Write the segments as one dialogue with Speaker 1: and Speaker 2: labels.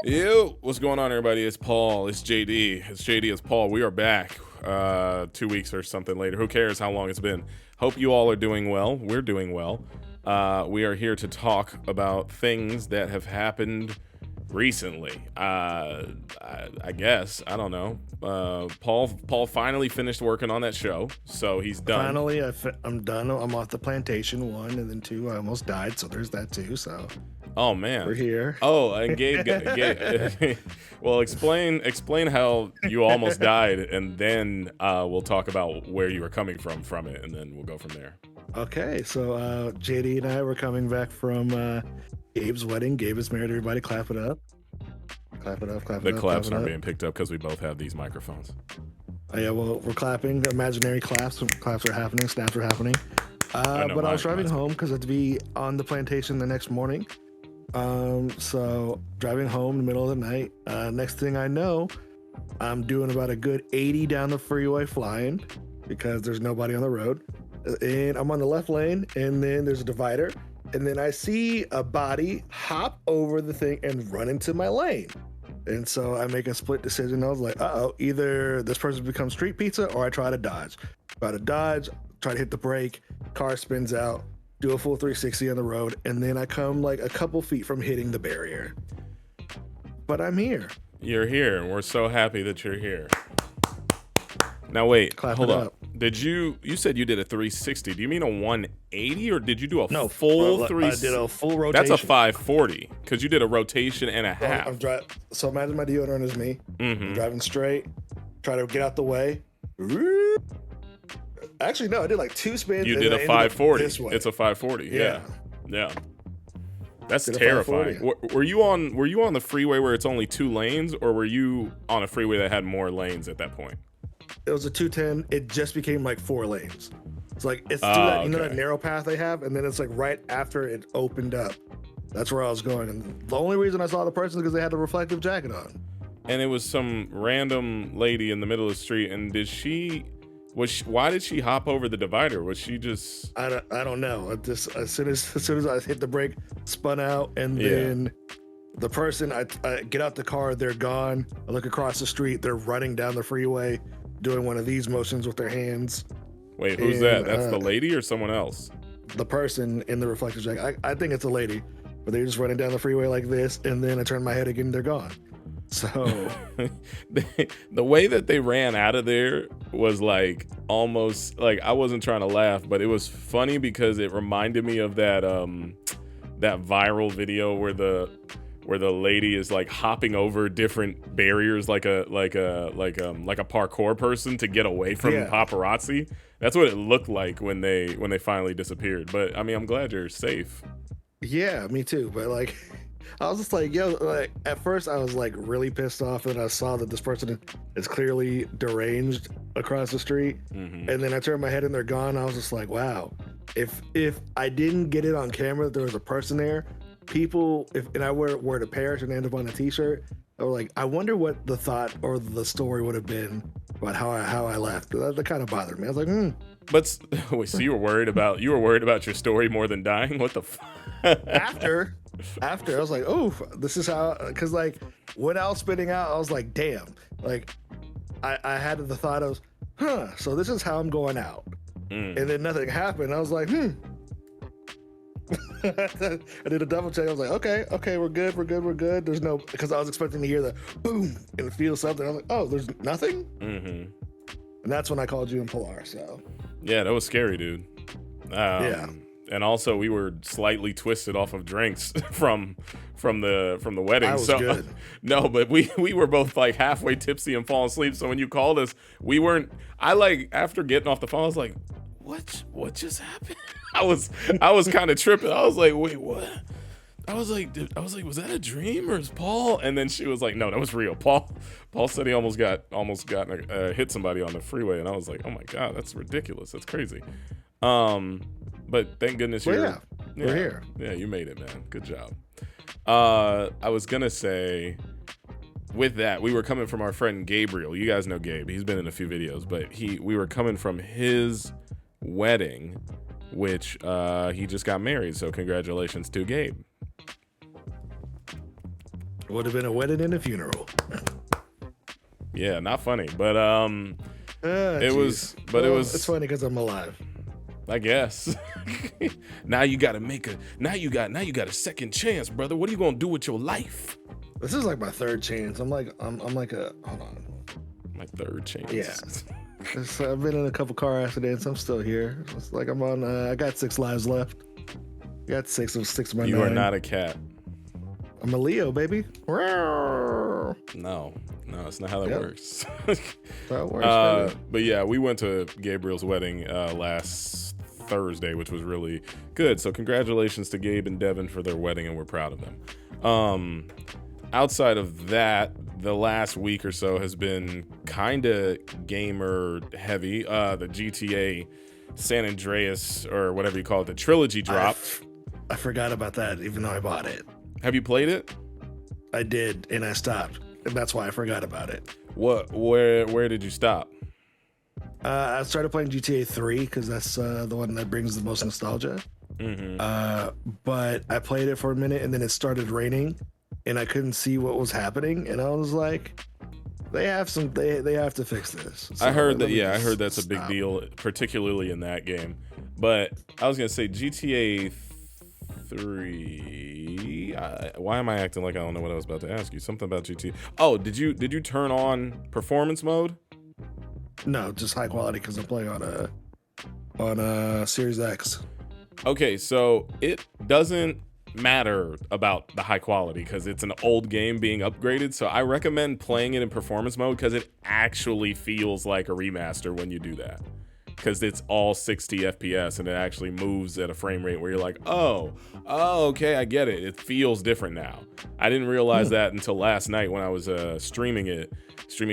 Speaker 1: Yo, what's going on, everybody? It's Paul. It's JD. It's JD. It's Paul. We are back 2 weeks or something later. Who cares how long it's been? Hope you all are doing well. We're doing well. We are here to talk about things that have happened recently. I guess. I don't know. Paul finally finished working on that show, so he's done.
Speaker 2: Finally, I'm done. I'm off the plantation, 1, and then 2, I almost died, so there's that too. So.
Speaker 1: Oh man,
Speaker 2: we're here.
Speaker 1: Oh, and Gabe, well, explain how you almost died, and then we'll talk about where you were coming from it, and then we'll go from there.
Speaker 2: Okay, so JD and I were coming back from Gabe's wedding. Gabe is married. Everybody, clap it up. Clap it up. Clap it up.
Speaker 1: The claps aren't being picked up because we both have these microphones.
Speaker 2: Oh, yeah, well, we're clapping. Imaginary claps. Claps are happening. Snaps are happening. But I was driving home because I had to be on the plantation the next morning. So driving home in the middle of the night, next thing I know, I'm doing about a good 80 down the freeway flying because there's nobody on the road, and I'm on the left lane, and then there's a divider, and then I see a body hop over the thing and run into my lane. And so I make a split decision. I was like, either this person becomes street pizza or I try to dodge. Try to hit the brake, car spins out, do a full 360 on the road, and then I come like a couple feet from hitting the barrier. But I'm here.
Speaker 1: You're here, and we're so happy that you're here. Now wait, hold up. You said you did a 360. Do you mean a 180, or did you do a full 360?
Speaker 2: I did a full rotation.
Speaker 1: That's a 540, because you did a rotation and a half.
Speaker 2: So imagine my deodorant is me.
Speaker 1: Mm-hmm.
Speaker 2: I'm driving straight, try to get out the way. Actually, no, I did like 2 spins.
Speaker 1: You did a 540. It's a 540. Yeah. That's terrifying. Were you on the freeway where it's only 2 lanes, or were you on a freeway that had more lanes at that point?
Speaker 2: It was a 210. It just became like 4 lanes. It's like it's through that, that narrow path they have, and then it's like right after it opened up. That's where I was going, and the only reason I saw the person is because they had the reflective jacket on.
Speaker 1: And it was some random lady in the middle of the street. And why did she hop over the divider? Was she just?
Speaker 2: I don't know. As soon as I hit the brake, spun out, and then the person, I get out the car, they're gone. I look across the street, they're running down the freeway, doing one of these motions with their hands.
Speaker 1: Wait, who's that? That's the lady or someone else?
Speaker 2: The person in the reflective jacket. I think it's a lady, but they're just running down the freeway like this, and then I turn my head again, they're gone. So
Speaker 1: the way that they ran out of there was like almost like, I wasn't trying to laugh, but it was funny because it reminded me of that viral video where the lady is like hopping over different barriers like a parkour person to get away from paparazzi. That's what it looked like when they finally disappeared. But I mean, I'm glad you're safe.
Speaker 2: Yeah, me too. But like, I was just like, like at first I was like really pissed off that I saw that this person is clearly deranged across the street.
Speaker 1: Mm-hmm.
Speaker 2: And then I turned my head and they're gone. I was just like, wow, if I didn't get it on camera that there was a person there, and I wore the parachute and ended up on a t-shirt, I was like, I wonder what the thought or the story would have been about how I left. That kind of bothered me. I was like,
Speaker 1: But wait, so you were worried about your story more than dying? What the
Speaker 2: After I was like, oh, this is how, because like when I was spitting out, I was like, damn, like I had the thought of, so this is how I'm going out. And then nothing happened. I was like, I did a double check. I was like, okay, we're good. There's no, because I was expecting to hear the boom and feel something. I was like, oh, there's nothing.
Speaker 1: Mm-hmm.
Speaker 2: And that's when I called you in Polar. So
Speaker 1: yeah, that was scary, dude. And also we were slightly twisted off of drinks from the wedding.
Speaker 2: I was good.
Speaker 1: No, but we were both like halfway tipsy and falling asleep. So when you called us, we weren't. I like, after getting off the phone, I was like, what just happened? I was kind of tripping. I was like, wait, what? I was like, was that a dream or is Paul? And then she was like, no, that was real. Paul said he almost got hit somebody on the freeway, and I was like, oh my god, that's ridiculous. That's crazy. But thank goodness we're
Speaker 2: here.
Speaker 1: Yeah, you made it, man. Good job. I was gonna say, with that, we were coming from our friend Gabriel. You guys know Gabe. He's been in a few videos, but we were coming from his wedding, which he just got married. So congratulations to Gabe.
Speaker 2: Would have been a wedding and a funeral.
Speaker 1: Yeah, not funny, but it was. But it was.
Speaker 2: It's funny because I'm alive.
Speaker 1: I guess. Now you got to make a. Now you got a second chance, brother. What are you gonna do with your life?
Speaker 2: This is like my third chance. I'm like a. Hold on.
Speaker 1: My third chance.
Speaker 2: Yeah. I've been in a couple car accidents. I'm still here. It's like I'm on. I got 6 lives left. Got 6 of my 9.
Speaker 1: You are not a cat.
Speaker 2: I'm a Leo, baby.
Speaker 1: No, it's not how that works.
Speaker 2: That works.
Speaker 1: But yeah, we went to Gabriel's wedding last Thursday, which was really good. So congratulations to Gabe and Devin for their wedding, and we're proud of them. Outside of that, the last week or so has been kind of gamer heavy. The GTA San Andreas, or whatever you call it, the trilogy dropped.
Speaker 2: I forgot about that, even though I bought it.
Speaker 1: Have you played it?
Speaker 2: I did, and I stopped, and that's why I forgot about it.
Speaker 1: Where did you stop?
Speaker 2: I started playing GTA 3 because that's the one that brings the most nostalgia. But I played it for a minute, and then it started raining, and I couldn't see what was happening, and I was like, they have to fix this. So
Speaker 1: I heard that. Yeah, I heard that's a big deal, particularly in that game. But I was gonna say GTA 3. Why am I acting like I don't know what I was about to ask you? Something about GTA. Oh, did you turn on performance mode?
Speaker 2: No, just high quality because I'm playing on a Series X.
Speaker 1: Okay, so it doesn't matter about the high quality because it's an old game being upgraded. So I recommend playing it in performance mode because it actually feels like a remaster when you do that. Because it's all 60 FPS and it actually moves at a frame rate where you're like, oh, okay, I get it. It feels different now. I didn't realize that until last night when I was streaming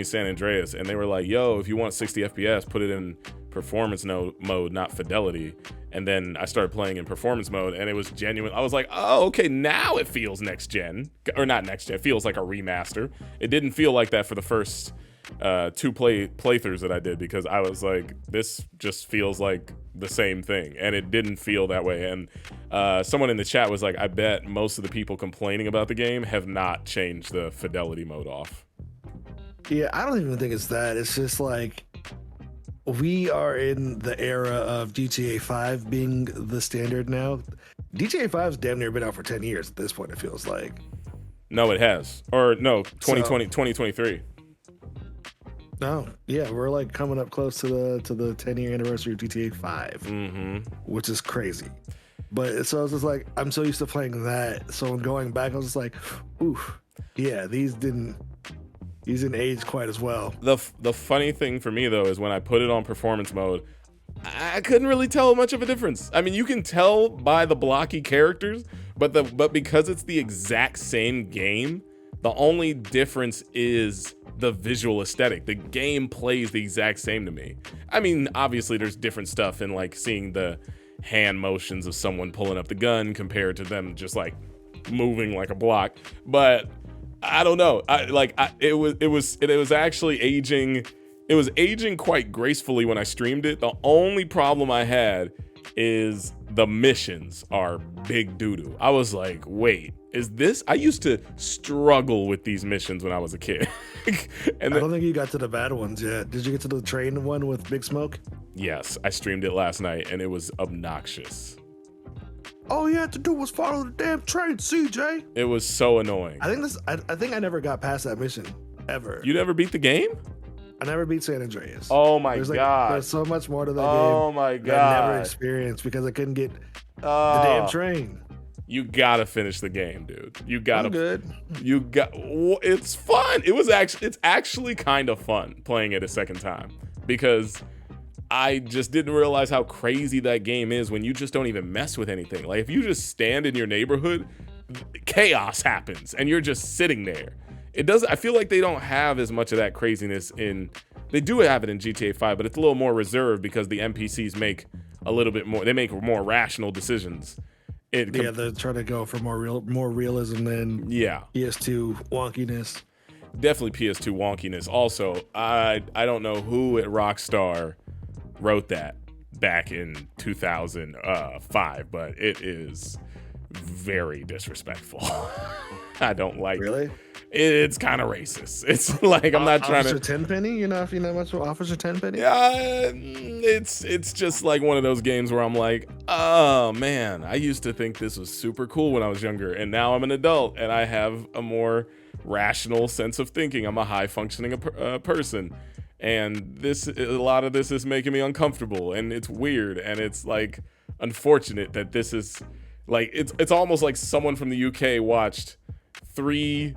Speaker 1: San Andreas, and they were like, yo, if you want 60 FPS, put it in performance mode, not fidelity. And then I started playing in performance mode, and it was genuine. I was like, oh, okay, now it feels next gen. Or not next gen, it feels like a remaster. It didn't feel like that for the first 2 playthroughs that I did, because I was like, this just feels like the same thing, and it didn't feel that way. And someone in the chat was like, I bet most of the people complaining about the game have not changed the fidelity mode off.
Speaker 2: Yeah, I don't even think it's that. It's just like, we are in the era of GTA 5 being the standard now. GTA 5's damn near been out for 10 years at this point, it feels like.
Speaker 1: No, it has. Or no, 2023.
Speaker 2: No, yeah, we're like coming up close to the 10-year anniversary of GTA 5, which is crazy. But so I was just like, I'm so used to playing that. So when going back, I was just like, oof, yeah, these didn't age quite as well.
Speaker 1: The funny thing for me though is when I put it on performance mode, I couldn't really tell much of a difference. I mean, you can tell by the blocky characters, but because it's the exact same game, the only difference is the visual aesthetic. The game plays the exact same to me. I mean, obviously there's different stuff in like seeing the hand motions of someone pulling up the gun compared to them just like moving like a block. But I don't know. It was actually aging. It was aging quite gracefully when I streamed it. The only problem I had is the missions are big doo-doo. I was like, wait, is this? I used to struggle with these missions when I was a kid.
Speaker 2: And I don't think you got to the bad ones yet. Did you get to the train one with Big Smoke?
Speaker 1: Yes, I streamed it last night and it was obnoxious.
Speaker 2: All you had to do was follow the damn train, CJ.
Speaker 1: It was so annoying.
Speaker 2: I think I never got past that mission ever.
Speaker 1: You never beat the game?
Speaker 2: I never beat San Andreas.
Speaker 1: Oh my God.
Speaker 2: There's so much more to that game.
Speaker 1: Oh my God.
Speaker 2: That I never experienced because I couldn't get the damn train.
Speaker 1: You gotta finish the game, dude. You gotta.
Speaker 2: I'm good.
Speaker 1: It's fun. It's actually kind of fun playing it a second time because I just didn't realize how crazy that game is when you just don't even mess with anything. Like if you just stand in your neighborhood, chaos happens and you're just sitting there. I feel like they don't have as much of that craziness they do have it in GTA 5, but it's a little more reserved because the NPCs make a little bit more, they make more rational decisions.
Speaker 2: They're trying to go for more realism than PS2 wonkiness.
Speaker 1: Definitely PS2 wonkiness. Also, I don't know who at Rockstar wrote that. back in 2005, but it is very disrespectful. I don't like.
Speaker 2: Really?
Speaker 1: It's kind of racist. It's like I'm not trying to.
Speaker 2: Officer Tenpenny? You know much about Officer Tenpenny?
Speaker 1: It's just like one of those games where I'm like, oh man, I used to think this was super cool when I was younger, and now I'm an adult and I have a more rational sense of thinking. I'm a high functioning person, and a lot of this is making me uncomfortable, and it's weird, and it's like unfortunate that this is like it's almost like someone from the UK watched 3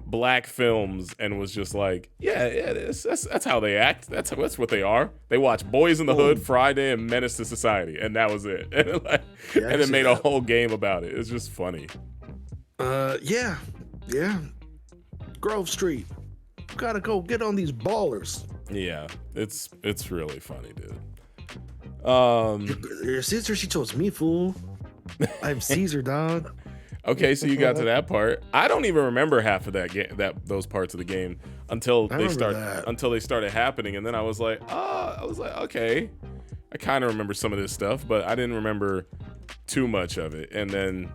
Speaker 1: black films and was just like, that's how they act. That's what they are. They watch Boys in the Hood, Friday, and Menace to Society, and that was it. And then made a whole game about it. It's just funny.
Speaker 2: Yeah. Grove Street. Gotta go get on these ballers.
Speaker 1: Yeah, it's really funny, dude.
Speaker 2: Your sister, she chose me, fool. I'm Caesar, dog.
Speaker 1: Okay, so you got to that part. I don't even remember half of those parts of the game until they started happening, and then I was like, okay, I kind of remember some of this stuff, but I didn't remember too much of it. And then,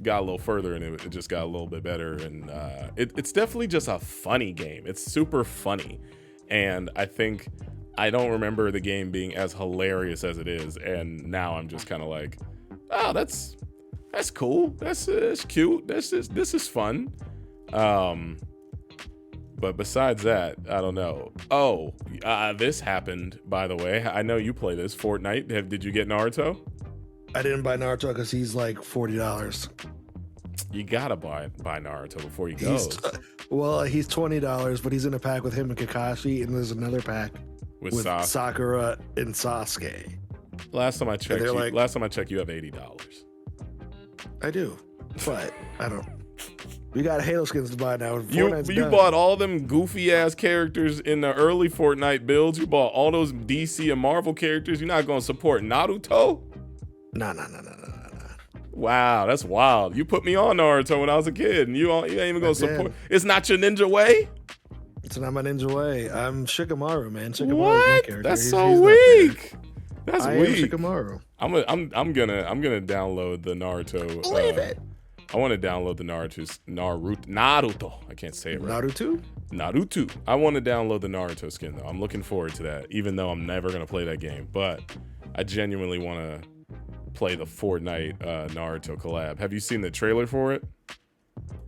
Speaker 1: got a little further, and it just got a little bit better. And it's definitely just a funny game. It's super funny, and I think I don't remember the game being as hilarious as it is. And now I'm just kind of like, oh, that's cool. That's cute. This is fun. But besides that, I don't know. Oh, this happened, by the way. I know you play this Fortnite. Did you get Naruto?
Speaker 2: I didn't buy Naruto because he's like $40.
Speaker 1: You gotta buy Naruto before you go.
Speaker 2: He's $20, but he's in a pack with him and Kakashi, and there's another pack with Sakura and Sasuke.
Speaker 1: Last time I checked, you have $80.
Speaker 2: I do, but I don't. We got Halo skins to buy now.
Speaker 1: You bought all them goofy ass characters in the early Fortnite builds. You bought all those DC and Marvel characters. You're not gonna support Naruto?
Speaker 2: No.
Speaker 1: Wow, that's wild. You put me on Naruto when I was a kid, and you ain't even gonna support. It's not your ninja way.
Speaker 2: It's not my ninja way. I'm Shikamaru, man. Shikamaru's
Speaker 1: what?
Speaker 2: my character.
Speaker 1: That's so weak. That's
Speaker 2: weak. I am Shikamaru.
Speaker 1: I'm gonna download the Naruto.
Speaker 2: Believe it.
Speaker 1: I want to download the Naruto. I can't say it right. Naruto. I want to download the Naruto skin though. I'm looking forward to that, even though I'm never gonna play that game. But I genuinely want to play the Fortnite Naruto collab. Have you seen the trailer for it?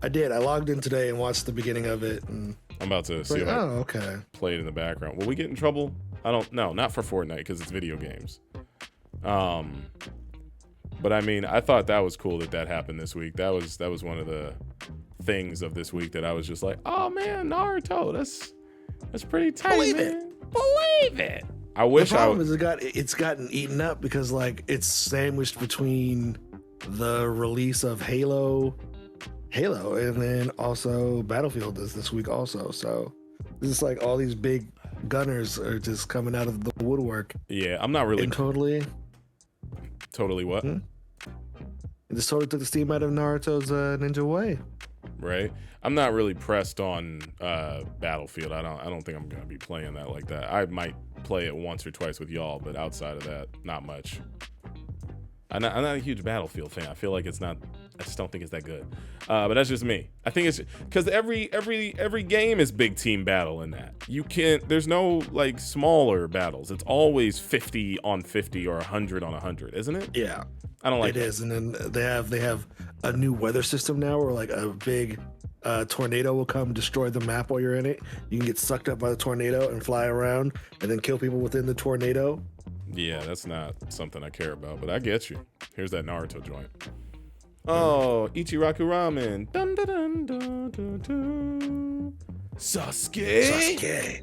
Speaker 2: I did. I logged in today and watched the beginning of it. And
Speaker 1: I'm about to see.
Speaker 2: Okay.
Speaker 1: Play it in the background. Will we get in trouble? I don't know. Not for Fortnite because it's video games. But I mean, I thought that was cool that happened this week. That was one of the things of this week that I was just like, oh man, Naruto, that's pretty tight. Believe it. I wish
Speaker 2: the problem is it's gotten eaten up because like it's sandwiched between the release of Halo, and then also Battlefield is this week also. So it's just like all these big gunners are just coming out of the woodwork.
Speaker 1: Yeah, I'm not really
Speaker 2: and totally
Speaker 1: what?
Speaker 2: It just totally took the steam out of Naruto's ninja way.
Speaker 1: Right. I'm not really pressed on Battlefield. I don't think I'm gonna be playing that like that. I might play it once or twice with y'all, but outside of that, not much. I'm not a huge Battlefield fan. I feel like it's not. I just don't think it's that good. But that's just me. I think it's because every game is big team battle in that. You can't. There's no like smaller battles. It's always 50 on 50 or 100 on 100, isn't it?
Speaker 2: Yeah,
Speaker 1: I don't like
Speaker 2: it. Is, and then they have a new weather system now where like a big tornado will come destroy the map while you're in it. You can get sucked up by the tornado and fly around and then kill people within the tornado.
Speaker 1: Yeah, that's not something I care about, but I get you. Here's that Naruto joint. Oh, Ichiraku Ramen. Dun, dun, dun, dun, dun, dun. Sasuke.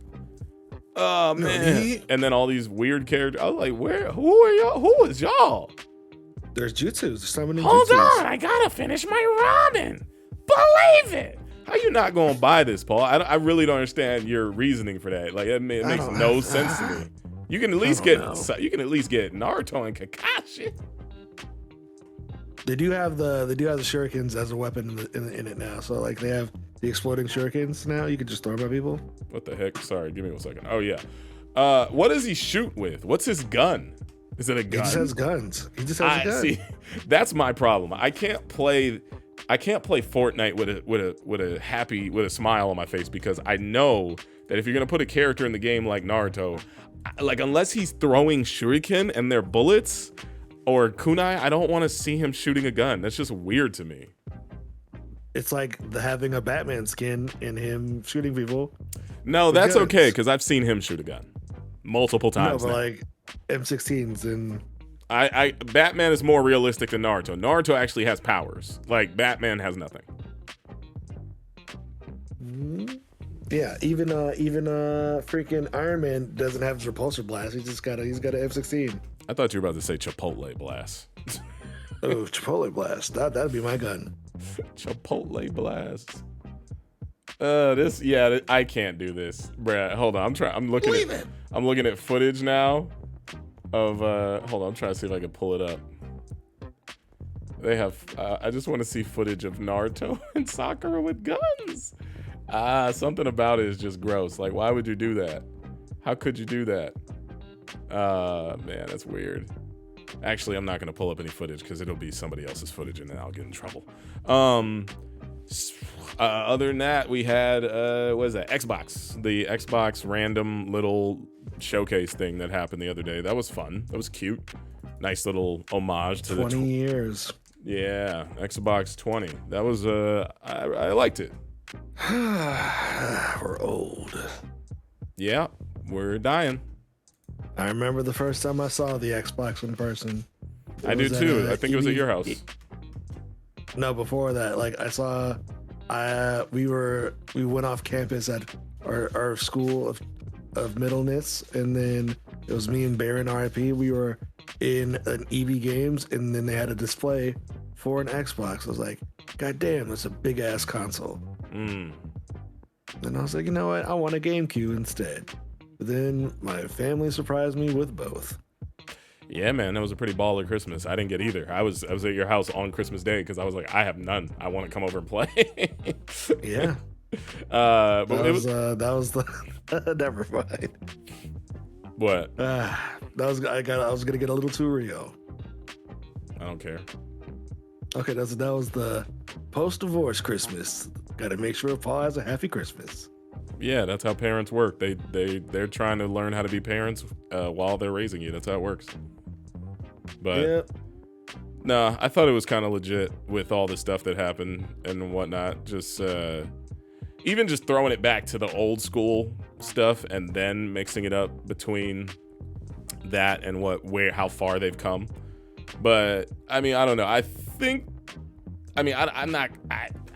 Speaker 1: Oh man. And then all these weird characters. I was like, who are y'all? Who is y'all?
Speaker 2: There's jutsus. There's summoning
Speaker 1: Hold
Speaker 2: jutsus.
Speaker 1: on, I gotta finish my ramen. Believe it. How you not gonna buy this, Paul? I really don't understand your reasoning for that. Like it makes no sense to me. You can at least get Naruto and Kakashi.
Speaker 2: They do have the shurikens as a weapon in it now. So like they have the exploding shurikens now. You can just throw them at people.
Speaker 1: What the heck? Sorry, give me 1 second. Oh yeah, What does he shoot with? What's his gun? Is it a gun?
Speaker 2: He just has guns. He just has a gun.
Speaker 1: See, that's my problem. I can't play Fortnite with a smile on my face, because I know that if you're gonna put a character in the game like Naruto, like unless he's throwing shuriken and they're bullets or kunai, I don't want to see him shooting a gun. That's just weird to me.
Speaker 2: It's like having a Batman skin and him shooting people.
Speaker 1: No, that's okay, because I've seen him shoot a gun multiple times.
Speaker 2: No, but like M16s and.
Speaker 1: Batman is more realistic than Naruto. Naruto actually has powers. Like Batman has nothing.
Speaker 2: Yeah, even freaking Iron Man doesn't have a repulsor blast. He's got an M16.
Speaker 1: I thought you were about to say Chipotle blast.
Speaker 2: Oh, Chipotle blast. That'd be my gun.
Speaker 1: Chipotle blast. I can't do this, bruh. Hold on, I'm looking at footage now. Hold on, I'm trying to see if I can pull it up. They have I just want to see footage of Naruto and Sakura with guns. Something about it is just gross. Like, why would you do that? How could you do that? Man, that's weird. Actually, I'm not gonna pull up any footage because it'll be somebody else's footage and then I'll get in trouble. Other than that, we had what is that? Xbox. The Xbox random little showcase thing that happened the other day. That was fun. That was cute. Nice little homage to
Speaker 2: 20 years.
Speaker 1: Yeah, Xbox 20. That was I liked it.
Speaker 2: We're old.
Speaker 1: Yeah, we're dying.
Speaker 2: I remember the first time I saw the Xbox in person.
Speaker 1: I do too. I think it was at your house.
Speaker 2: No, before that, like I saw, we went off campus at our school of middleness, and then it was me and Baron RIP. We were in an EB Games, and then they had a display for an Xbox. I was like, God damn, that's a big ass console. And I was like, you know what? I want a GameCube instead. But then my family surprised me with both.
Speaker 1: Yeah, man, that was a pretty baller Christmas. I didn't get either. I was at your house on Christmas Day because I was like, I have none. I want to come over and play.
Speaker 2: Yeah.
Speaker 1: But
Speaker 2: that was the never mind.
Speaker 1: What?
Speaker 2: I was gonna get a little too real.
Speaker 1: I don't care.
Speaker 2: Okay, that was the post-divorce Christmas. Got to make sure Paul has a happy Christmas.
Speaker 1: Yeah, that's how parents work. They're trying to learn how to be parents while they're raising you. That's how it works. But
Speaker 2: yeah.
Speaker 1: No, I thought it was kind of legit with all the stuff that happened and whatnot. Just even just throwing it back to the old school stuff and then mixing it up between that and how far they've come. But I mean, I don't know.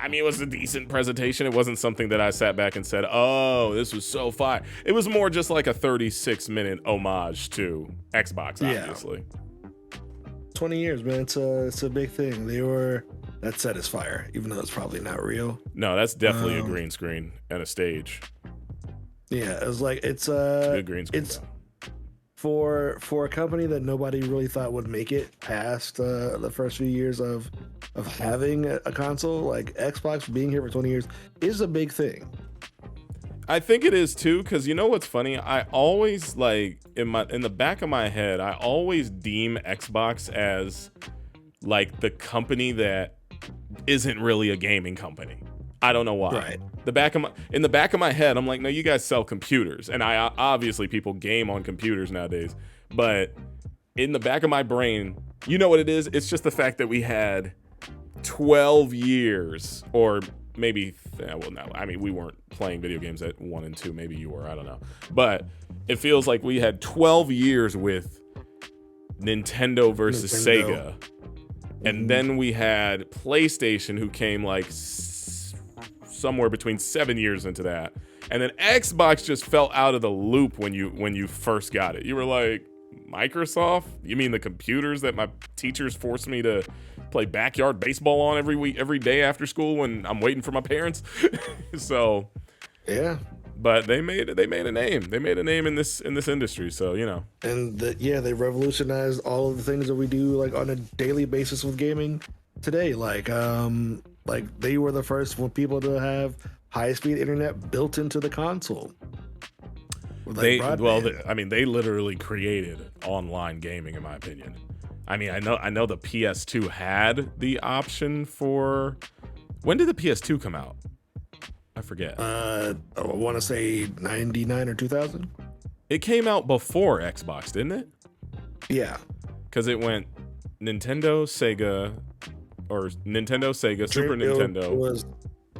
Speaker 1: It was a decent presentation. It wasn't something that I sat back and said, oh, this was so fire. It was more just like a 36-minute homage to Xbox, obviously.
Speaker 2: 20 years, man. It's a big thing. That set is fire, even though it's probably not real.
Speaker 1: No, that's definitely a green screen and a stage.
Speaker 2: Yeah, it was like it's
Speaker 1: good green screen.
Speaker 2: It's for a company that nobody really thought would make it past the first few years of having a console. Like Xbox being here for 20 years is a big thing.
Speaker 1: I think it is too, because you know what's funny? I always like in the back of my head, I always deem Xbox as like the company that isn't really a gaming company. I don't know why.
Speaker 2: Right.
Speaker 1: In the back of my head, I'm like, no, you guys sell computers, and obviously people game on computers nowadays. But in the back of my brain, you know what it is? It's just the fact that we had 12 years, or maybe, well, no, I mean, we weren't playing video games at 1 and 2. Maybe you were, I don't know. But it feels like we had 12 years with Nintendo versus Sega. And then we had PlayStation, who came like somewhere between 7 years into that. And then Xbox just fell out of the loop when you first got it. You were like, Microsoft? You mean the computers that my teachers forced me to play backyard baseball on every day after school when I'm waiting for my parents? So
Speaker 2: yeah.
Speaker 1: But they made a name. They made a name in this industry, so you know.
Speaker 2: And they revolutionized all of the things that we do like on a daily basis with gaming today. Like they were the first people to have high-speed internet built into the console.
Speaker 1: They literally created online gaming, in my opinion. I mean, I know the PS2 had the option for. When did the PS2 come out? I forget.
Speaker 2: I want to say 99 or 2000.
Speaker 1: It came out before Xbox, didn't it?
Speaker 2: Yeah.
Speaker 1: Because it went Nintendo, Sega, Super Nintendo.
Speaker 2: It was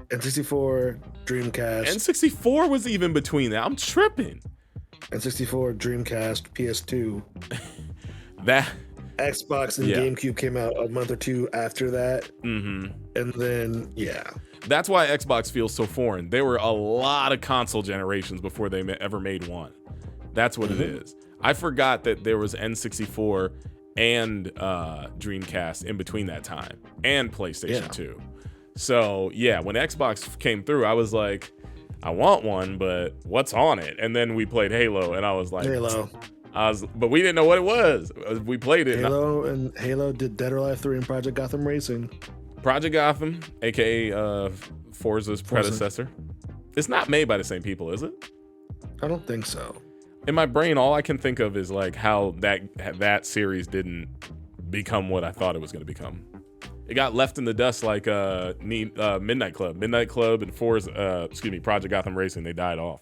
Speaker 2: N64, Dreamcast.
Speaker 1: N64 was even between that. I'm tripping.
Speaker 2: N64, Dreamcast, PS2.
Speaker 1: That
Speaker 2: Xbox and GameCube came out a month or two after that.
Speaker 1: Mm-hmm.
Speaker 2: And then,
Speaker 1: That's why Xbox feels so foreign. There were a lot of console generations before they ever made one. That's what it is. I forgot that there was N64 and Dreamcast in between that time, and PlayStation 2. So, when Xbox came through, I was like, I want one, but what's on it? And then we played Halo, and I was like...
Speaker 2: Halo.
Speaker 1: But we didn't know what it was. We played it.
Speaker 2: Halo did Dead or Alive 3 and Project Gotham Racing.
Speaker 1: Project Gotham, a.k.a. Forza's predecessor. It's not made by the same people, is it?
Speaker 2: I don't think so.
Speaker 1: In my brain, all I can think of is like how that series didn't become what I thought it was going to become. It got left in the dust like Midnight Club. Midnight Club and Project Gotham Racing, they died off.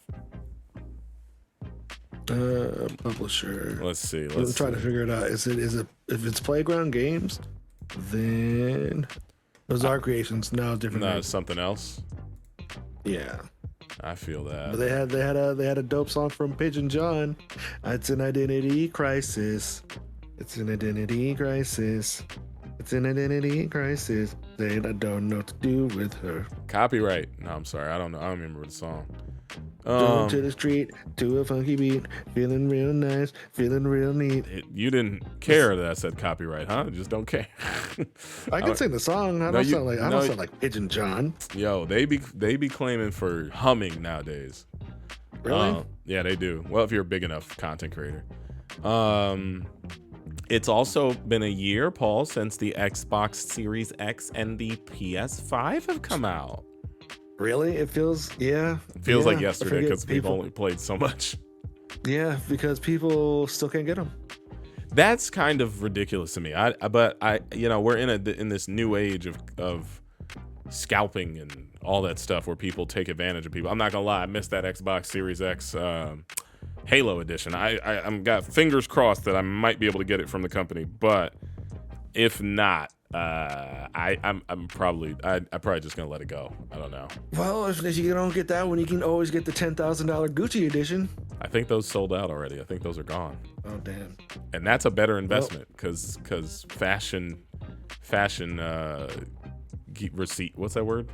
Speaker 2: Publisher.
Speaker 1: Let's see.
Speaker 2: Let's try to figure it out. Is it if it's Playground Games, then those are creations. No, different.
Speaker 1: No, something else.
Speaker 2: Yeah.
Speaker 1: I feel that.
Speaker 2: But they had a dope song from Pigeon John. It's an identity crisis. It's an identity crisis. It's an identity crisis. Saying I don't know what to do with her.
Speaker 1: Copyright. No, I'm sorry. I don't know. I don't remember the song.
Speaker 2: Going to the street to a funky beat, feeling real nice, feeling real neat.
Speaker 1: You didn't care that I said copyright, huh? Just don't care.
Speaker 2: I can sing the song. I don't sound like Pigeon John.
Speaker 1: Yo, they be claiming for humming nowadays.
Speaker 2: Really?
Speaker 1: Yeah, they do. Well, if you're a big enough content creator. It's also been a year, Paul, since the Xbox Series X and the PS5 have come out.
Speaker 2: Really? It feels
Speaker 1: like yesterday because we've only played so much.
Speaker 2: Yeah, because people still can't get them.
Speaker 1: That's kind of ridiculous to me. But we're in this new age of scalping and all that stuff where people take advantage of people. I'm not gonna lie, I missed that Xbox Series X Halo edition. I'm got fingers crossed that I might be able to get it from the company, but if not, I'm probably just gonna let it go. I don't know.
Speaker 2: Well, if you don't get that one, you can always get the $10,000 Gucci edition.
Speaker 1: I think those sold out already. I think those are gone.
Speaker 2: Oh damn!
Speaker 1: And that's a better investment because fashion receipt. What's that word?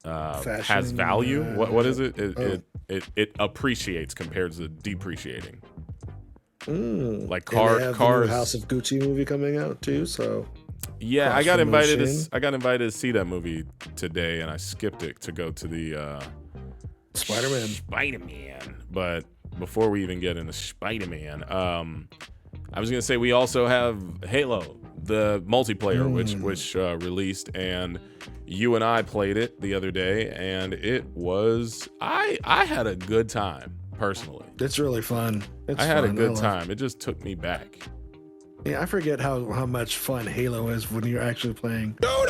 Speaker 1: Has value. What is it? It appreciates compared to depreciating. Like cars.
Speaker 2: The House of Gucci movie coming out too. So
Speaker 1: yeah, I got invited to see that movie today, and I skipped it to go to the Spider-Man. But before we even get into Spider-Man, I was gonna say we also have Halo, the multiplayer, which released, and you and I played it the other day, and it was I had a good time personally.
Speaker 2: It's really fun.
Speaker 1: I had a good time. It just took me back.
Speaker 2: Yeah, I forget how much fun Halo is when you're actually playing.
Speaker 1: No.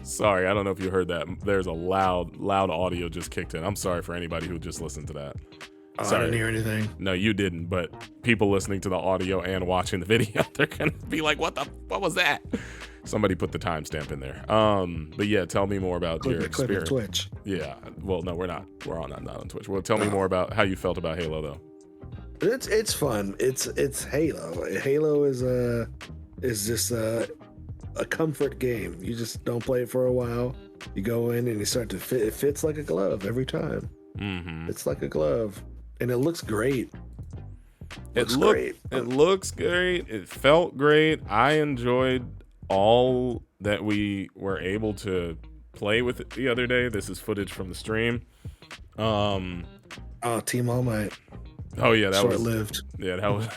Speaker 1: Sorry, I don't know if you heard that. There's a loud audio just kicked in. I'm sorry for anybody who just listened to that.
Speaker 2: Sorry. I didn't hear anything.
Speaker 1: No, you didn't, but people listening to the audio and watching the video, they're gonna be like, what was that? Somebody put the timestamp in there. But yeah, tell me more about your experience.
Speaker 2: Clip Twitch.
Speaker 1: Yeah. Well, no, we're not. We're not on Twitch. Well, tell me more about how you felt about Halo, though.
Speaker 2: It's fun. It's Halo. Halo is just a comfort game. You just don't play it for a while. You go in and you start to fit. It fits like a glove every time. Mm-hmm. It's like a glove, and it looks great.
Speaker 1: It looks great. It felt great. I enjoyed all that we were able to play with it the other day. This is footage from the stream.
Speaker 2: Team All Might.
Speaker 1: Oh yeah, that was
Speaker 2: short-lived.
Speaker 1: Yeah, that was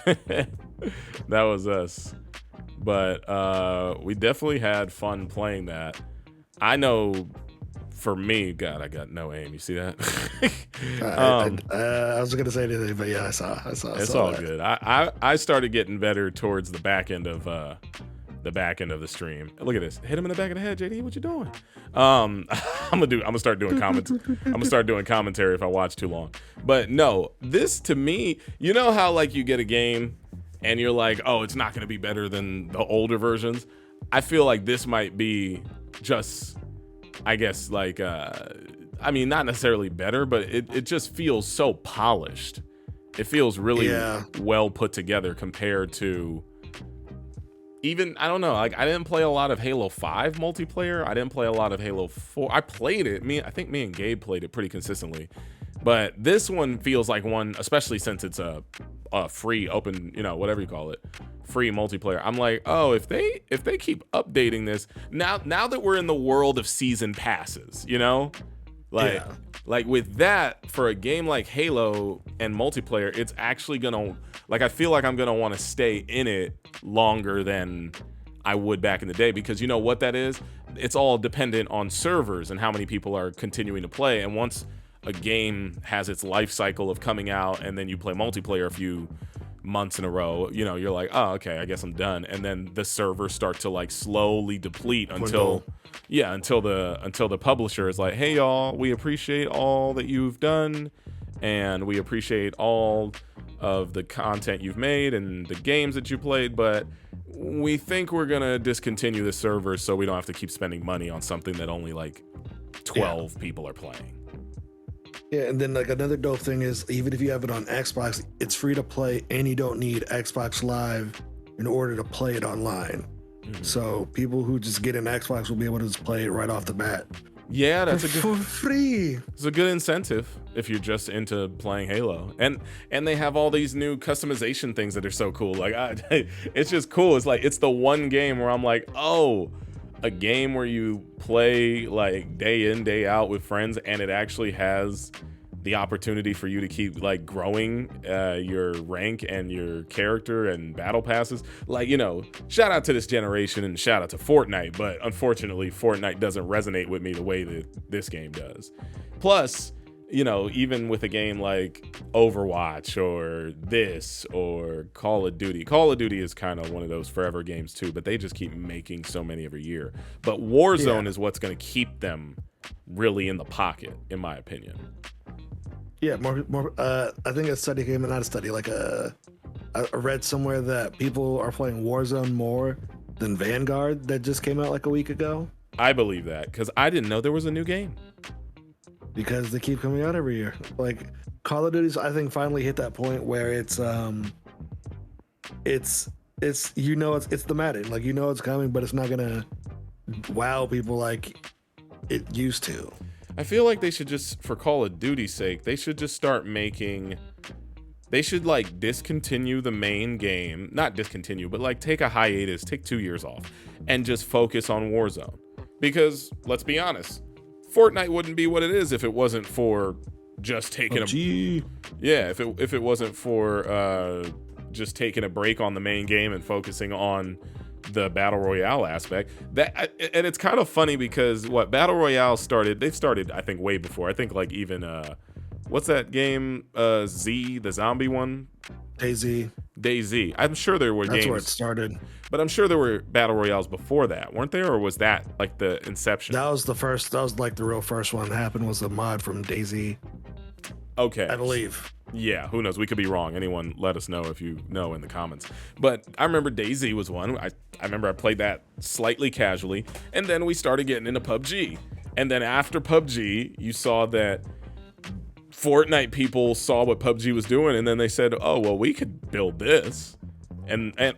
Speaker 1: that was us. But we definitely had fun playing that. I know for me, God, I got no aim. You see that?
Speaker 2: I was gonna say anything, but yeah, I saw.
Speaker 1: It's all good. I started getting better towards the back end of the stream. Look at this. Hit him in the back of the head, JD. What you doing? I'm gonna start doing commentary if I watch too long. But no, this to me, you know how like you get a game and you're like, oh, it's not gonna be better than the older versions. I feel like this might be just, I guess, like I mean, not necessarily better, but it just feels so polished. It feels really well put together compared to even, I don't know, like I didn't play a lot of Halo 5 multiplayer. I didn't play a lot of Halo 4. I played it. I think me and Gabe played it pretty consistently. But this one feels like one, especially since it's a free open, whatever you call it, free multiplayer. I'm like, oh, if they keep updating this now that we're in the world of season passes, like with that, for a game like Halo and multiplayer, it's actually gonna, like, I feel like I'm gonna want to stay in it longer than I would back in the day, because you know what that is? It's all dependent on servers and how many people are continuing to play. And once a game has its life cycle of coming out and then you play multiplayer a few months in a row, you're like, oh, okay, I guess I'm done. And then the servers start to like slowly deplete until the publisher is like, hey y'all, we appreciate all that you've done and we appreciate all of the content you've made and the games that you played, but we think we're gonna discontinue the servers so we don't have to keep spending money on something that only like 12 people are playing.
Speaker 2: Yeah, and then like another dope thing is, even if you have it on Xbox, it's free to play and you don't need Xbox Live in order to play it online. Mm-hmm. So people who just get an Xbox will be able to just play it right off the bat.
Speaker 1: Yeah, that's
Speaker 2: for free.
Speaker 1: It's a good incentive if you're just into playing Halo, and they have all these new customization things that are so cool. Like, it's just cool. It's like it's the one game where I'm like, oh, a game where you play like day in, day out with friends, and it actually has the opportunity for you to keep like growing your rank and your character and battle passes. Like, shout out to this generation and shout out to Fortnite, but unfortunately Fortnite doesn't resonate with me the way that this game does. Plus, even with a game like Overwatch or this or Call of Duty is kind of one of those forever games too, but they just keep making so many every year. But Warzone is what's going to keep them really in the pocket, in my opinion.
Speaker 2: Yeah, more. I think a study came, not a study, like I read somewhere that people are playing Warzone more than Vanguard that just came out like a week ago.
Speaker 1: I believe that because I didn't know there was a new game.
Speaker 2: Because they keep coming out every year. Like Call of Duty's, I think, finally hit that point where it's the Madden. Like, it's coming, but it's not gonna wow people like it used to.
Speaker 1: I feel like they should just, for Call of Duty's sake, they should just start they should like discontinue the main game, not discontinue, but like take a hiatus, take 2 years off and just focus on Warzone. Because let's be honest, Fortnite wouldn't be what it is if it wasn't for just taking if it wasn't for just taking a break on the main game and focusing on the battle royale aspect. And it's kind of funny because battle royale they've started I think way before. I think like even what's that game, Z, the zombie one? DayZ. I'm sure there were games.
Speaker 2: That's where it started.
Speaker 1: But I'm sure there were battle royales before that, weren't there? Or was that like the inception?
Speaker 2: That was like the real first one that happened, was a mod from DayZ.
Speaker 1: Okay.
Speaker 2: I believe.
Speaker 1: Yeah, who knows? We could be wrong. Anyone let us know if you know in the comments. But I remember DayZ was one. I remember I played that slightly casually. And then we started getting into PUBG. And then after PUBG, you saw that Fortnite people saw what PUBG was doing, and then they said, "Oh, well, we could build this."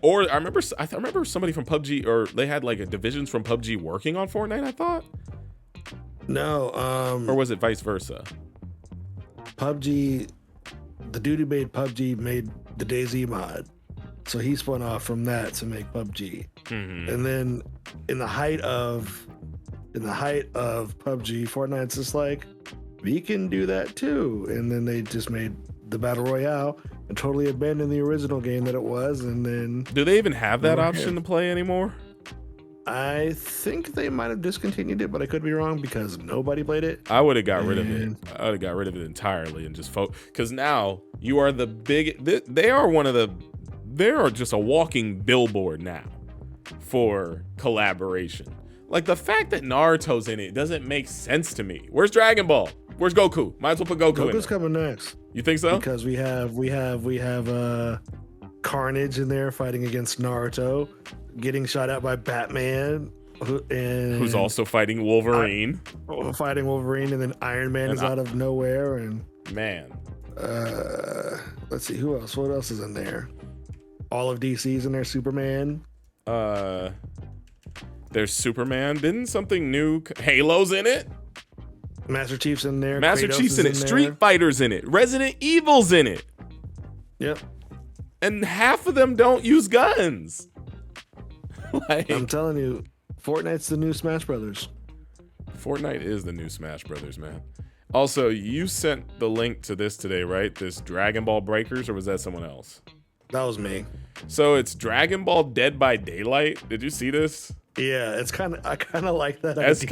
Speaker 1: Or I remember somebody from PUBG, or they had like a divisions from PUBG working on Fortnite. I thought.
Speaker 2: No.
Speaker 1: Or was it vice versa?
Speaker 2: PUBG, the dude who made PUBG made the DayZ mod, so he spun off from that to make PUBG. Mm-hmm. And then in the height of PUBG, Fortnite's just like, we can do that too. And then they just made the battle royale and totally abandoned the original game that it was. And then
Speaker 1: do they even have that option to play anymore?
Speaker 2: I think they might have discontinued it, but I could be wrong because nobody played it.
Speaker 1: I would have got rid of it. I would have got rid of it entirely and just because now you are the big. They are just a walking billboard now for collaboration. Like the fact that Naruto's in it doesn't make sense to me. Where's Dragon Ball? Where's Goku? Might as well put Goku in.
Speaker 2: Goku's coming next.
Speaker 1: You think so?
Speaker 2: Because we have Carnage in there fighting against Naruto, getting shot at by Batman,
Speaker 1: who's also fighting Wolverine.
Speaker 2: Fighting Wolverine, and then Iron Man is out of nowhere. And
Speaker 1: man,
Speaker 2: let's see who else. What else is in there? All of DC's in there. Superman.
Speaker 1: There's Superman. Didn't something new? Halo's in it.
Speaker 2: Master Chief's in there.
Speaker 1: Master
Speaker 2: Kratos
Speaker 1: Chief's in it. Street Fighter's in it. Resident Evil's in it.
Speaker 2: Yep.
Speaker 1: And half of them don't use guns.
Speaker 2: Like, I'm telling you, Fortnite's the new Smash Brothers.
Speaker 1: Fortnite is the new Smash Brothers, man. Also, you sent the link to this today, right? This Dragon Ball Breakers, or was that someone else?
Speaker 2: That was me.
Speaker 1: So it's Dragon Ball Dead by Daylight. Did you see this?
Speaker 2: Yeah, I kind of like that.
Speaker 1: It's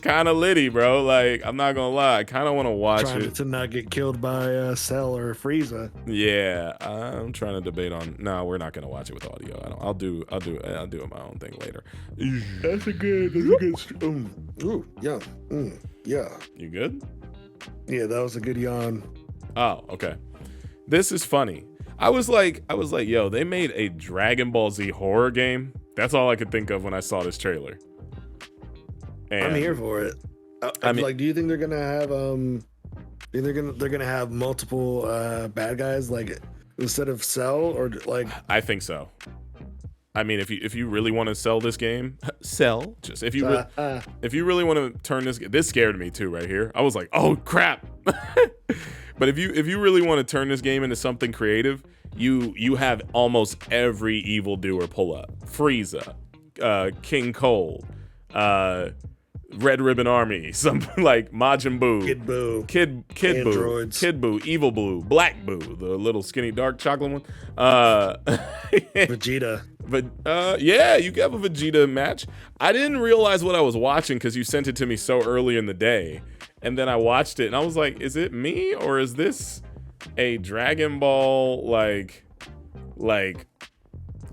Speaker 1: kind of litty, bro. Like, I'm not gonna lie, I kind of want to watch it
Speaker 2: to not get killed by Cell or Frieza.
Speaker 1: Yeah, I'm trying to debate on. No, we're not gonna watch it with audio. I'll do it my own thing later.
Speaker 2: That's a good. Ooh, yeah, yeah.
Speaker 1: You good?
Speaker 2: Yeah, that was a good yawn.
Speaker 1: Oh, okay. This is funny. I was like, yo, they made a Dragon Ball Z horror game. That's all I could think of when I saw this trailer. And
Speaker 2: I'm here for it. I mean, like, do you think they're gonna have they're gonna have multiple bad guys, like, instead of Cell, or like?
Speaker 1: I think so. I mean, if you really want to sell this game, sell. Just if you really want to turn this scared me too right here. I was like, oh crap. But if you really want to turn this game into something creative, you have almost every evildoer pull up. Frieza, King Cold, Red Ribbon Army, something like Majin Buu, Kid Buu, Evil Blue, Black Buu, the little skinny dark chocolate one.
Speaker 2: Vegeta.
Speaker 1: But yeah, you have a Vegeta match. I didn't realize what I was watching because you sent it to me so early in the day. And then I watched it and I was like, is it me or is this a Dragon Ball like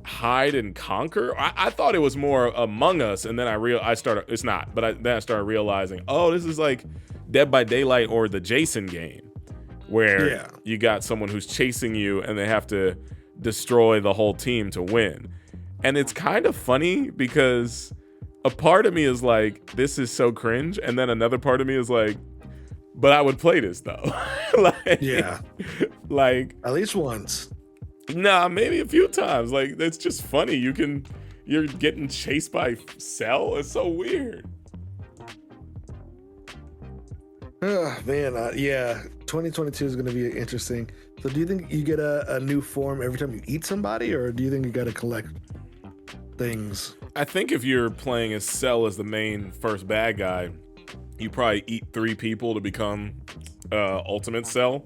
Speaker 1: hide and conquer? I thought it was more Among Us, and then it's not. But then I started realizing, oh, this is like Dead by Daylight or the Jason game, where you got someone who's chasing you and they have to destroy the whole team to win. And it's kind of funny because a part of me is like, this is so cringe, and then another part of me is like, but I would play this though. Like
Speaker 2: at least once.
Speaker 1: Nah, maybe a few times. Like, it's just funny. You're getting chased by Cell. It's so weird.
Speaker 2: Man, yeah, 2022 is going to be interesting. So do you think you get a new form every time you eat somebody, or do you think you got to collect things?
Speaker 1: I think if you're playing as Cell as the main first bad guy, you probably eat 3 people to become Ultimate Cell.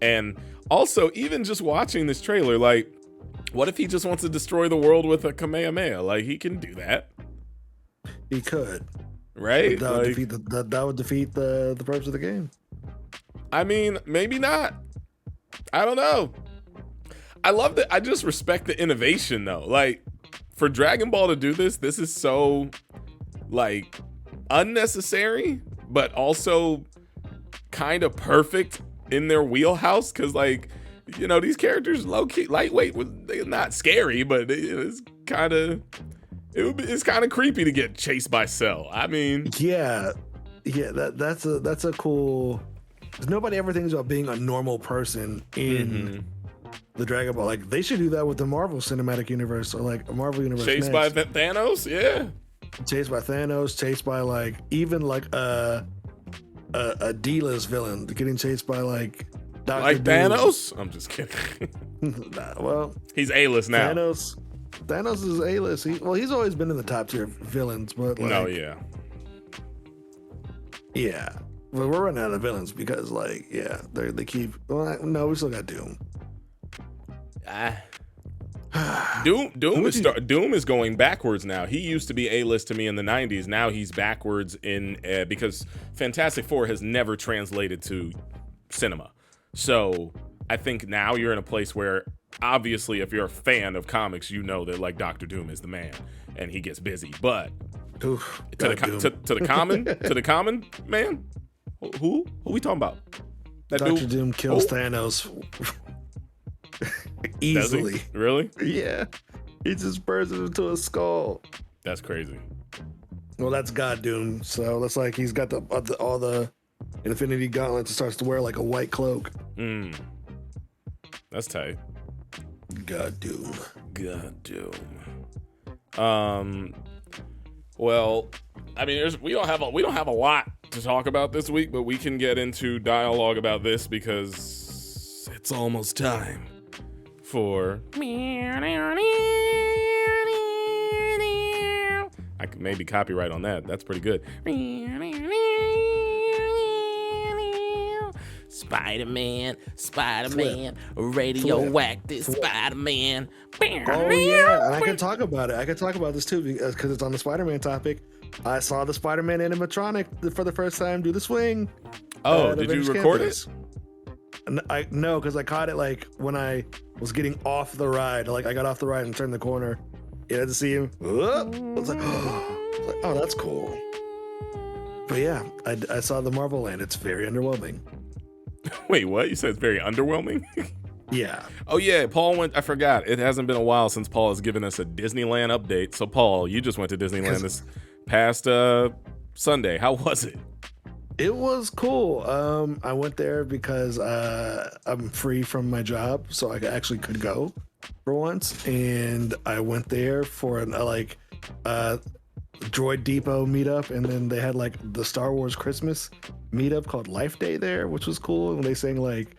Speaker 1: And also, even just watching this trailer, like, what if he just wants to destroy the world with a Kamehameha? Like, he can do that.
Speaker 2: He could.
Speaker 1: Right?
Speaker 2: That would defeat the purpose of the game.
Speaker 1: I mean, maybe not. I don't know. I love that. I just respect the innovation, though. Like, for Dragon Ball to do this is so, like, unnecessary, but also kind of perfect in their wheelhouse. Because, like, you know, these characters low-key, lightweight, they're not scary, but it's kind of... It's kind of creepy to get chased by Cell. I mean,
Speaker 2: yeah, that's a cool. Nobody ever thinks about being a normal person in the Dragon Ball. Like, they should do that with the Marvel Cinematic Universe, or like a Marvel Universe.
Speaker 1: Chased by Thanos, yeah.
Speaker 2: Chased by Thanos, chased by like even like a D-list villain, getting chased by like Dr.
Speaker 1: Like Thanos. I'm just kidding.
Speaker 2: Well,
Speaker 1: he's A-list now.
Speaker 2: Thanos is A-list. He's always been in the top tier villains, but like,
Speaker 1: no, yeah.
Speaker 2: But we're running out of villains because, like, they keep. Well, no, we still got Doom.
Speaker 1: Doom is going backwards now. He used to be A-list to me in the 90s. Now he's backwards in because Fantastic Four has never translated to cinema. So I think now you're in a place where obviously if you're a fan of comics, you know that like Doctor Doom is the man and he gets busy. But to the common man, who we talking about? That
Speaker 2: Doctor Doom kills Thanos easily.
Speaker 1: Really?
Speaker 2: Yeah. He just burns it into a skull.
Speaker 1: That's crazy.
Speaker 2: Well, that's God Doom. So that's like he's got all the Infinity Gauntlets and starts to wear like a white cloak.
Speaker 1: That's tight.
Speaker 2: God Doom.
Speaker 1: Well, I mean, we don't have a lot to talk about this week, but we can get into dialogue about this because it's almost time for. I could maybe copyright on that. That's pretty good. Spider-Man, radioactive Spider-Man.
Speaker 2: Oh yeah, and I can talk about it. I can talk about this too because it's on the Spider-Man topic. I saw the Spider-Man animatronic for the first time do the swing.
Speaker 1: Oh, did you record it?
Speaker 2: No, because I caught it like when I was getting off the ride. Like I got off the ride and turned the corner. You had to see him. I was like, oh, that's cool. But yeah, I saw the Marvel Land. It's very underwhelming.
Speaker 1: Wait, what? You said it's very underwhelming?
Speaker 2: Yeah.
Speaker 1: Oh yeah, Paul went. I forgot. It hasn't been a while since Paul has given us a Disneyland update. So Paul, you just went to Disneyland this past Sunday. How was it?
Speaker 2: It was cool. I went there because I'm free from my job, so I actually could go for once. And I went there for an Droid Depot meetup, and then they had like the Star Wars Christmas meetup called Life Day there, which was cool. And they sang like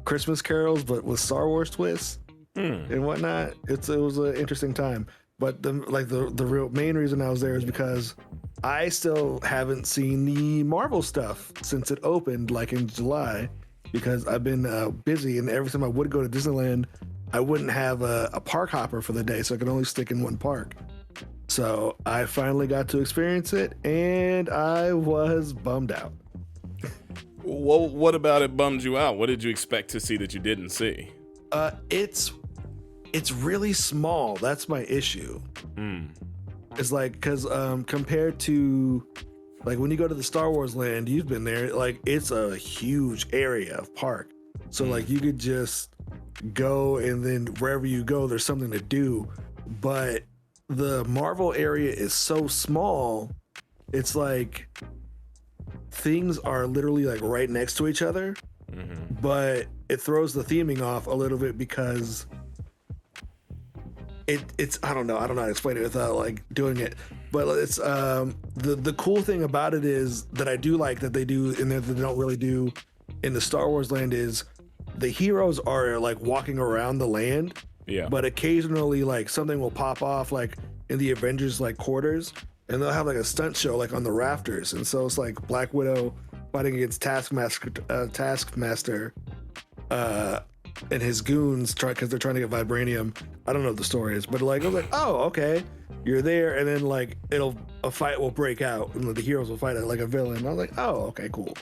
Speaker 2: Christmas carols, but with Star Wars twists and whatnot. It was an interesting time. But the real main reason I was there is because I still haven't seen the Marvel stuff since it opened, like in July, because I've been busy, and every time I would go to Disneyland, I wouldn't have a park hopper for the day, so I could only stick in one park. So I finally got to experience it, and I was bummed out.
Speaker 1: Well, what about it bummed you out? What did you expect to see that you didn't see?
Speaker 2: It's really small. That's my issue. It's like, because compared to like when you go to the Star Wars Land, you've been there, like it's a huge area of park. So like you could just go, and then wherever you go, there's something to do. But the Marvel area is so small. It's like things are literally like right next to each other, but it throws the theming off a little bit because it's I don't know how to explain it without like doing it, but it's the cool thing about it is that I do like that they do in there that they don't really do in the Star Wars Land is the heroes are like walking around the land, but occasionally like something will pop off like in the Avengers like quarters, and they'll have like a stunt show like on the rafters, and so it's like Black Widow fighting against Taskmaster and his goons because they're trying to get vibranium. I don't know what the story is, but like I was like, oh, okay, you're there, and then like a fight will break out, and the heroes will fight it like a villain. I was like, oh, okay, cool.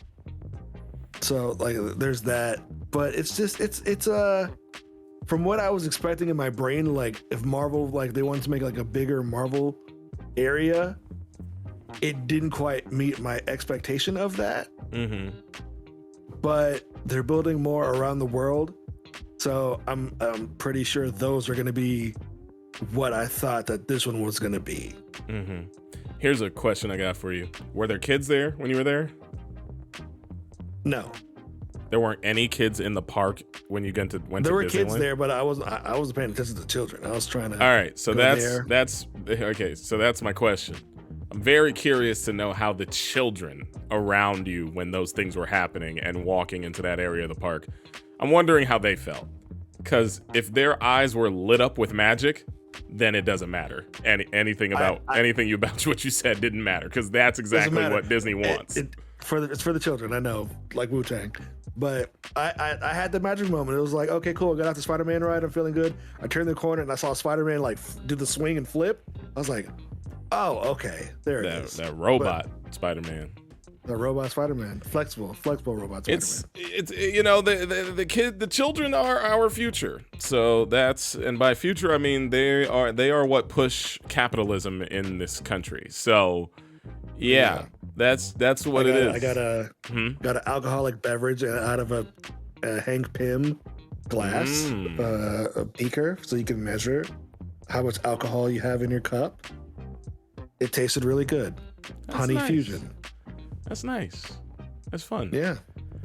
Speaker 2: So like there's that, but it's just it's from what I was expecting in my brain, like if Marvel like they wanted to make like a bigger Marvel area, it didn't quite meet my expectation of that. But they're building more around the world, so I'm pretty sure those are going to be what I thought that this one was going to be.
Speaker 1: Here's a question I got for you. Were there kids there when you were there?
Speaker 2: No.
Speaker 1: There weren't any kids in the park when you went to Disneyland?
Speaker 2: There were kids there, but I wasn't paying attention to the children. I was trying to.
Speaker 1: All right, so that's okay. So that's my question. I'm very curious to know how the children around you, when those things were happening and walking into that area of the park, I'm wondering how they felt. Because if their eyes were lit up with magic, then it doesn't matter. Anything about what you said didn't matter, because that's exactly what Disney wants.
Speaker 2: it's for the children. I know, like Wu-Tang. But I had the magic moment. It was like, okay, cool. I got off the Spider-Man ride. I'm feeling good. I turned the corner and I saw Spider-Man like do the swing and flip. I was like, oh, okay, there it is.
Speaker 1: That robot Spider-Man.
Speaker 2: The robot Spider-Man, flexible robot Spider-Man.
Speaker 1: It's the children are our future. So and by future I mean they are what push capitalism in this country. So yeah. That's what it is.
Speaker 2: I got an alcoholic beverage out of a Hank Pym glass, a beaker, so you can measure how much alcohol you have in your cup. It tasted really good. Honey nice. Fusion.
Speaker 1: That's nice. That's fun.
Speaker 2: Yeah.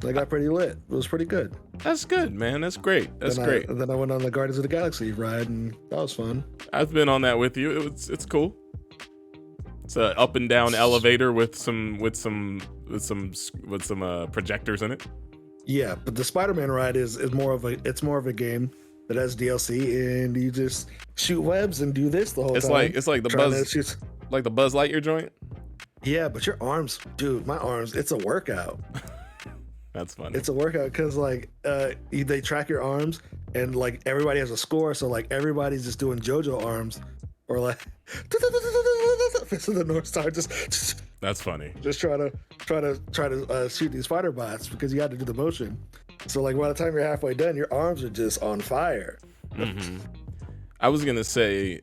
Speaker 2: I got pretty lit. It was pretty good.
Speaker 1: That's good, man. That's great. Great.
Speaker 2: And then I went on the Guardians of the Galaxy ride, and that was fun.
Speaker 1: I've been on that with you. It's cool. It's an up and down elevator with some projectors in it.
Speaker 2: Yeah, but the Spider-Man ride is more of a game that has DLC, and you just shoot webs and do this the whole time.
Speaker 1: It's like the Buzz Lightyear joint.
Speaker 2: Yeah, but your arms, dude, my arms, it's a workout.
Speaker 1: That's funny.
Speaker 2: It's a workout because like they track your arms, and like everybody has a score, so like everybody's just doing JoJo arms. Or like Fist of the North Star, just
Speaker 1: that's funny.
Speaker 2: Just try to shoot these fighter bots because you had to do the motion. So like by the time you're halfway done, your arms are just on fire.
Speaker 1: Mm-hmm. I was gonna say,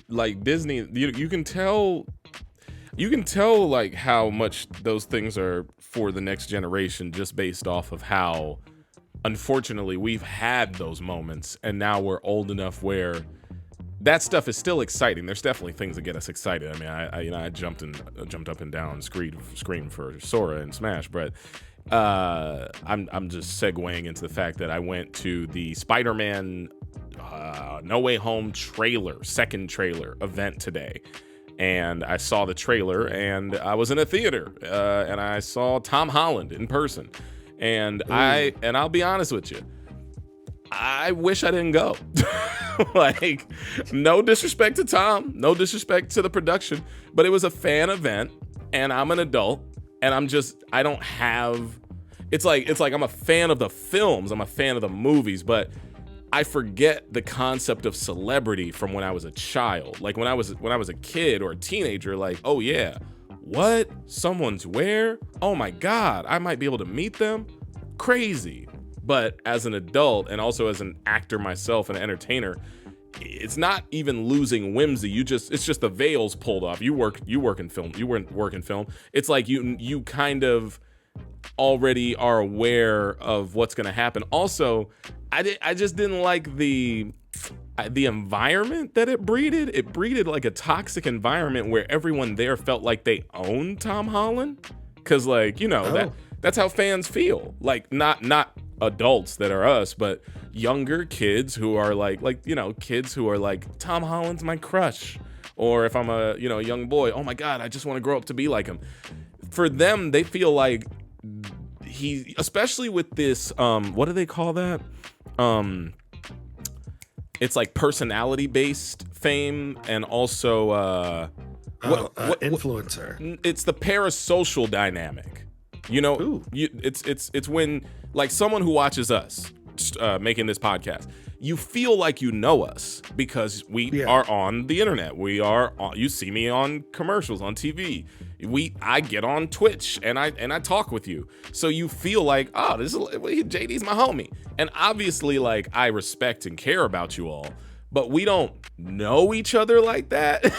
Speaker 1: like Disney, you can tell like how much those things are for the next generation just based off of how. Unfortunately, we've had those moments, and now we're old enough where that stuff is still exciting. There's definitely things that get us excited. I mean, I jumped up and down, screamed for Sora and Smash, but I'm just segueing into the fact that I went to the Spider-Man No Way Home second trailer event today. And I saw the trailer, and I was in a theater, and I saw Tom Holland in person. And I'll be honest with you, I wish I didn't go. Like, no disrespect to Tom, no disrespect to the production, but it was a fan event, and I'm an adult, and I don't have. It's like I'm a fan of the films, I'm a fan of the movies, but I forget the concept of celebrity from when I was a child. Like when I was a kid or a teenager, like, oh yeah. What? Someone's where? Oh my God, I might be able to meet them? Crazy. But as an adult and also as an actor myself and an entertainer, it's not even losing whimsy. It's just the veils pulled off. You work in film. You work in film. It's like you kind of already are aware of what's going to happen. Also, I just didn't like the environment that it breeded. It breeded like a toxic environment where everyone there felt like they owned Tom Holland. Cause like, that's how fans feel. Like not adults that are us, but younger kids who are kids who are like, Tom Holland's my crush. Or if I'm a, young boy, oh my God, I just want to grow up to be like him. For them, they feel like especially with this, what do they call that? It's like personality-based fame, and also
Speaker 2: influencer.
Speaker 1: It's the parasocial dynamic. It's when like someone who watches us making this podcast, you feel like you know us because we are on the internet. You see me on commercials on TV. I get on Twitch and I talk with you. So you feel like, oh, JD's my homie. And obviously, like, I respect and care about you all, but we don't know each other like that.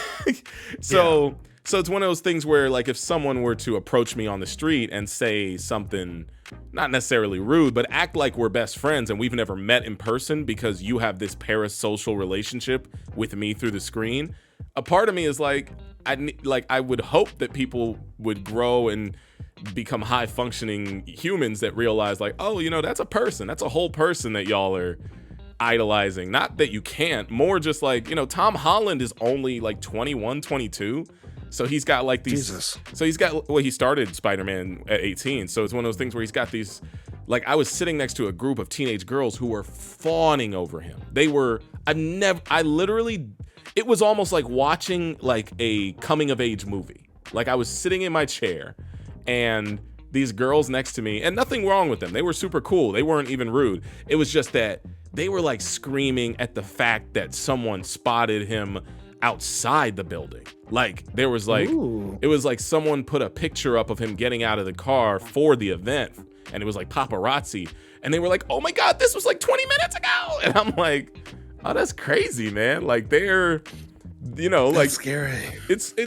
Speaker 1: So it's one of those things where, like, if someone were to approach me on the street and say something not necessarily rude, but act like we're best friends and we've never met in person because you have this parasocial relationship with me through the screen, a part of me is like, I would hope that people would grow and become high functioning humans that realize like, oh, that's a person, that's a whole person that y'all are idolizing. Not that you can't, more just like, Tom Holland is only like 21, 22. So he's got like these, so he's got, he started Spider-Man at 18. So it's one of those things where he's got these, like, I was sitting next to a group of teenage girls who were fawning over him. It was almost like watching like a coming of age movie. Like I was sitting in my chair and these girls next to me, and nothing wrong with them. They were super cool. They weren't even rude. It was just that they were like screaming at the fact that someone spotted him outside the building. Like there was like, It was like someone put a picture up of him getting out of the car for the event, and it was like paparazzi. And they were like, oh my God, this was like 20 minutes ago. And I'm like, oh, that's crazy, man. Like they're, you know, like
Speaker 2: that's scary.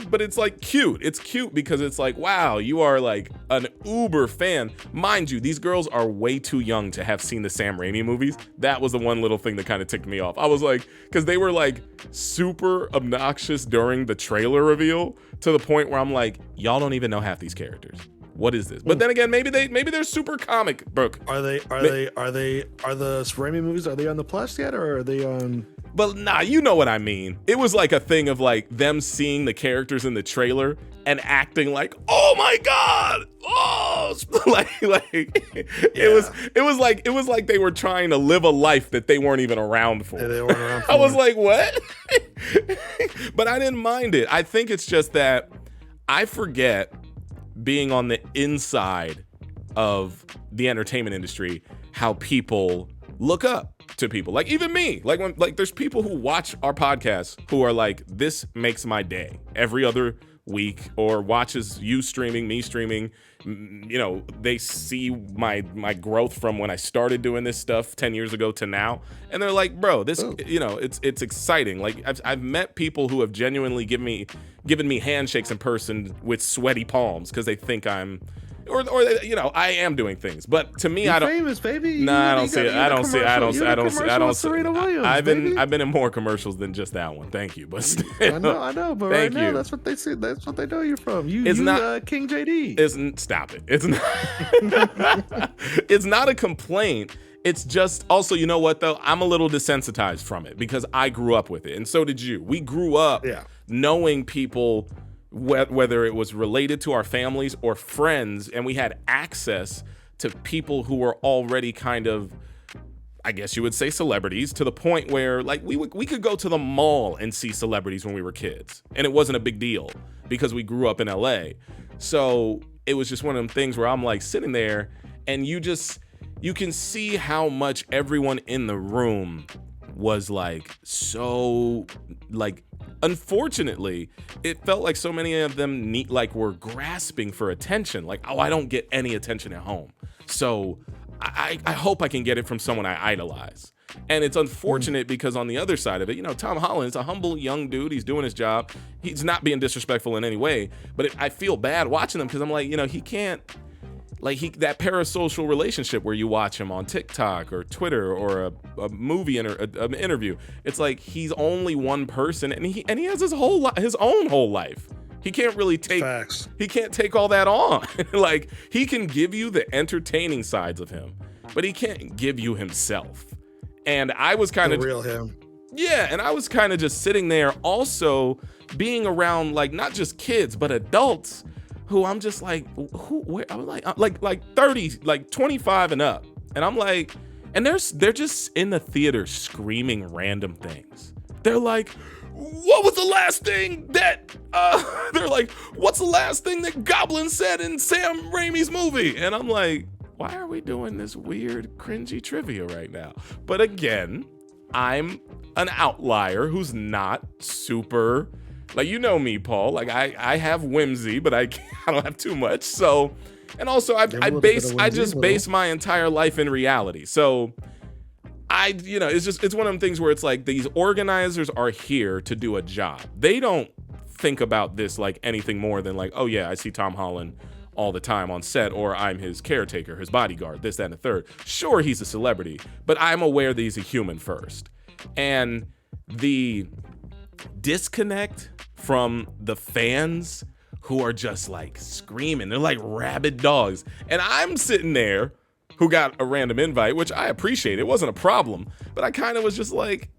Speaker 1: But it's like cute. It's cute because it's like, wow, you are like an uber fan. Mind you, these girls are way too young to have seen the Sam Raimi movies. That was the one little thing that kind of ticked me off. I was like, because they were like super obnoxious during the trailer reveal to the point where I'm like, y'all don't even know half these characters. What is this? But then again, maybe they're super comic book.
Speaker 2: Are the Raimi movies? Are they on the Plus yet, or are they on?
Speaker 1: But nah, you know what I mean. It was like a thing of like them seeing the characters in the trailer and acting like, oh my God, oh, it was like they were trying to live a life that they weren't even around for.
Speaker 2: Yeah, they weren't around for.
Speaker 1: I was like, what? But I didn't mind it. I think it's just that I forget being on the inside of the entertainment industry, how people look up to people. Like even me, like when like there's people who watch our podcast who are like, this makes my day every other week, or watches you streaming, me streaming. You know, they see my growth from when I started doing this stuff 10 years ago to now, and they're like, bro, this, you know, it's exciting. Like I've met people who have genuinely given me handshakes in person with sweaty palms because they think I'm, or you know, I am doing things. But to me,
Speaker 2: You're
Speaker 1: I don't.
Speaker 2: famous, baby.
Speaker 1: Nah, I don't see it. I don't see it. I don't see.
Speaker 2: Serena Williams,
Speaker 1: I've been in more commercials than just that one. Thank you, but still,
Speaker 2: I know. But right now, that's what they see. That's what they know you from. It's not King JD.
Speaker 1: Stop it. It's not. It's not a complaint. It's just also, you know what though? I'm a little desensitized from it because I grew up with it, and so did you. We grew up knowing people, whether it was related to our families or friends, and we had access to people who were already kind of, I guess you would say, celebrities, to the point where like we could go to the mall and see celebrities when we were kids, and it wasn't a big deal because we grew up in LA. So it was just one of them things where I'm like sitting there, and you can see how much everyone in the room was like, so like, unfortunately, it felt like so many of them were grasping for attention. Like, oh, I don't get any attention at home, so I hope I can get it from someone I idolize. And it's unfortunate because on the other side of it, you know, Tom Holland is a humble young dude. He's doing his job. He's not being disrespectful in any way, but I feel bad watching him because I'm like, you know, he can't, like that parasocial relationship where you watch him on TikTok or Twitter or a movie an interview. It's like he's only one person, and he has his own whole life. He can't really take
Speaker 2: Facts.
Speaker 1: He can't take all that on. Like he can give you the entertaining sides of him, but he can't give you himself. And I was kind of
Speaker 2: real him. Yeah,
Speaker 1: and I was kind of just sitting there also being around like not just kids but adults who I'm just like, where I'm like 30, like 25 and up. And I'm like, and they're just in the theater screaming random things. They're like, what was the last thing that they're like, what's the last thing that Goblin said in Sam Raimi's movie? And I'm like, why are we doing this weird cringy trivia right now? But again, I'm an outlier who's not super, like, you know me, Paul, like I have whimsy, but I don't have too much. So, and also I just base my entire life in reality. So you know, it's one of them things where it's like these organizers are here to do a job. They don't think about this like anything more than like, oh yeah, I see Tom Holland all the time on set, or I'm his caretaker, his bodyguard, this, that, and the third. Sure, he's a celebrity, but I'm aware that he's a human first. And the disconnect from the fans who are just like screaming, they're like rabid dogs. And I'm sitting there who got a random invite, which I appreciate. It wasn't a problem, but I kind of was just like,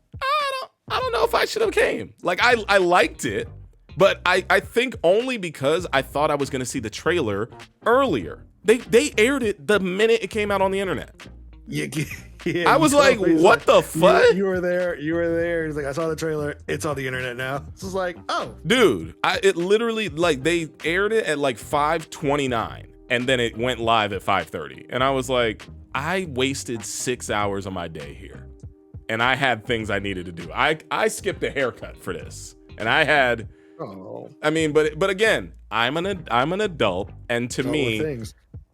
Speaker 1: I don't know if I should have came. Like I liked it, but I think only because I thought I was going to see the trailer earlier. They aired it the minute it came out on the internet.
Speaker 2: Yeah, Yeah,
Speaker 1: I was like, what the fuck?
Speaker 2: You were there. You were there. He's like, I saw the trailer. It's on the internet now. It's just like, oh,
Speaker 1: dude, it literally, like, they aired it at like 5:29 and then it went live at 5:30. And I was like, I wasted 6 hours of my day here. And I had things I needed to do. I skipped a haircut for this. And I had, I mean, but again, I'm an adult. And to me,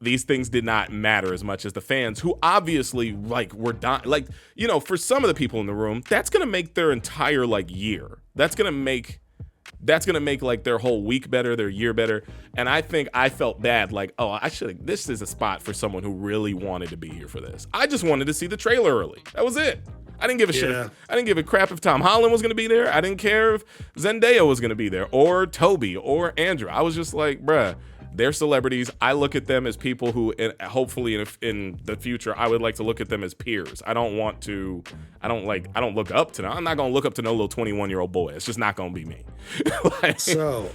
Speaker 1: these things did not matter as much as the fans, who obviously like were dying. Like, you know, for some of the people in the room, that's gonna make their entire like year. That's gonna make like their whole week better, their year better. And I think I felt bad, like, oh, this is a spot for someone who really wanted to be here for this. I just wanted to see the trailer early. That was it. I didn't give a shit. I didn't give a crap if Tom Holland was gonna be there. I didn't care if Zendaya was gonna be there, or Toby, or Andrew. I was just like, bruh, they're celebrities. I look at them as people who, hopefully in the future, I would like to look at them as peers. I don't look up to them. I'm not going to look up to no little 21-year-old boy. It's just not going to be me. Like, so,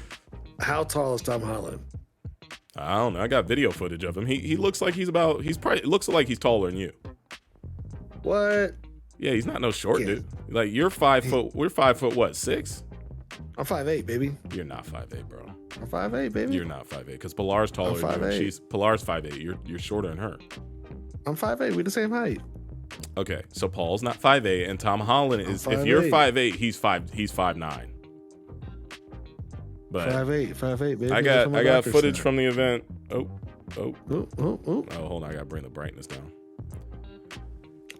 Speaker 2: how tall is Tom Holland?
Speaker 1: I don't know. I got video footage of him. He looks like looks like he's taller than you.
Speaker 2: What?
Speaker 1: Yeah, he's not no short dude. Like, you're 5 foot. We're 5 foot what? 6?
Speaker 2: I'm 5'8", baby.
Speaker 1: You're not 5'8", bro.
Speaker 2: I'm 5'8", baby.
Speaker 1: You're not 5'8", because Pilar's taller than you. Pilar's 5'8". You're shorter than her.
Speaker 2: I'm 5'8". We the same height.
Speaker 1: Okay, so Paul's not 5'8", and Tom Holland is. If you're 5'8", he's 5'9". But
Speaker 2: 5'8", baby.
Speaker 1: I got footage from the event. Oh, hold on, I gotta bring the brightness down.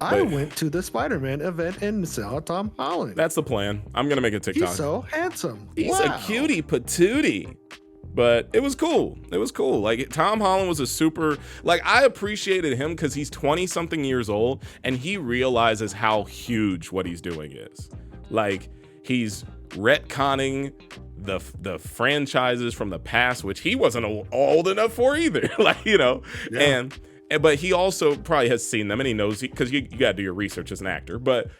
Speaker 2: I went to the Spider-Man event and saw Tom Holland.
Speaker 1: That's the plan. I'm gonna make a TikTok.
Speaker 2: He's so handsome.
Speaker 1: He's a cutie patootie. But it was cool. It was cool. Like, Tom Holland was a super, like, I appreciated him because he's 20-something years old and he realizes how huge what he's doing is. Like, he's retconning the franchises from the past, which he wasn't old enough for either. Like, you know, but he also probably has seen them and he knows, because you got to do your research as an actor. But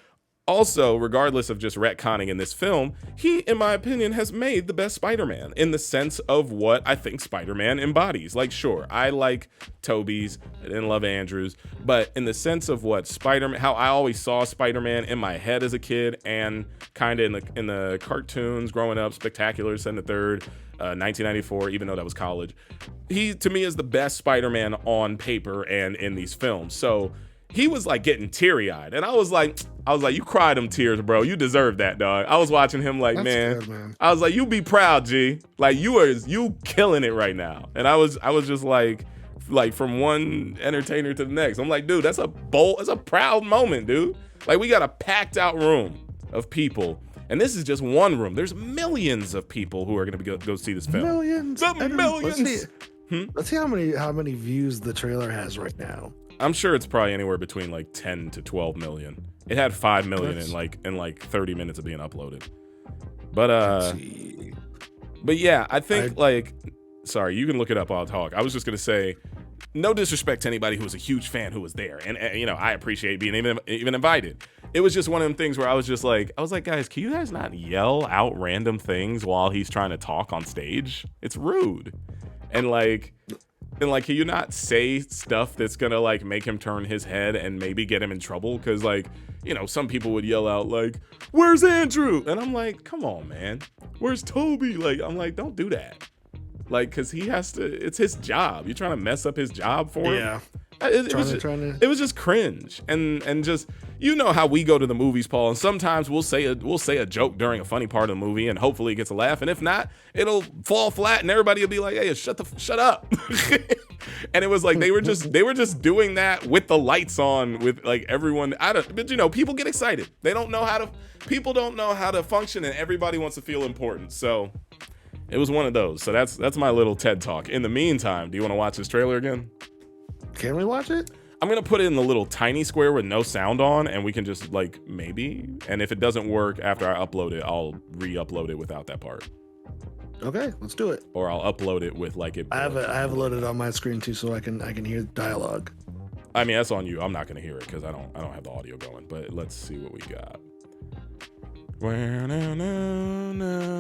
Speaker 1: also, regardless of just retconning in this film, he, in my opinion, has made the best Spider-Man in the sense of what I think Spider-Man embodies. Like, sure, I like Tobey's, I didn't love Andrew's, but in the sense of what Spider-Man, how I always saw Spider-Man in my head as a kid and kind of in the cartoons growing up, Spectacular, Send the Third, 1994, even though that was college, he, to me, is the best Spider-Man on paper and in these films. So he was like getting teary-eyed, and I was like, you cried them tears, bro. You deserve that, dog. I was watching him like, man. Good, man. I was like, you be proud, G. Like, you killing it right now. And I was just like from one entertainer to the next. I'm like, dude, that's a proud moment, dude. Like, we got a packed out room of people, and this is just one room. There's millions of people who are gonna go see this film.
Speaker 2: Millions.
Speaker 1: Millions.
Speaker 2: Let's see how many views the trailer has right now.
Speaker 1: I'm sure it's probably anywhere between like 10 to 12 million. It had 5 million in like 30 minutes of being uploaded. But yeah, I think sorry, you can look it up while I talk. I was just gonna say, no disrespect to anybody who was a huge fan who was there, and you know, I appreciate being even invited. It was just one of them things where I was like, guys, can you guys not yell out random things while he's trying to talk on stage? It's rude. And can you not say stuff that's gonna like make him turn his head and maybe get him in trouble? Because, like, you know, some people would yell out like, "Where's Andrew?" And I'm like, come on, man. Where's Toby? Like, I'm like, don't do that. Like, because he has to. It's his job. You're trying to mess up his job for him.
Speaker 2: Yeah.
Speaker 1: It was just cringe, and just, you know how we go to the movies, Paul, and sometimes we'll say a joke during a funny part of the movie, and hopefully it gets a laugh, and if not, it'll fall flat, and everybody will be like, "Hey, shut up." And it was like they were just doing that with the lights on, with like everyone. But you know, people get excited. People don't know how to function, and everybody wants to feel important. So it was one of those. So that's my little TED talk. In the meantime, do you want to watch this trailer again?
Speaker 2: Can we watch it?
Speaker 1: I'm gonna put it in the little tiny square with no sound on, and we can just like maybe. And if it doesn't work after I upload it, I'll re-upload it without that part.
Speaker 2: Okay, let's do it.
Speaker 1: Or I'll upload it with like it.
Speaker 2: I have it loaded on my screen too, so I can hear the dialogue.
Speaker 1: I mean, that's on you. I'm not gonna hear it because I don't have the audio going. But let's see what we got.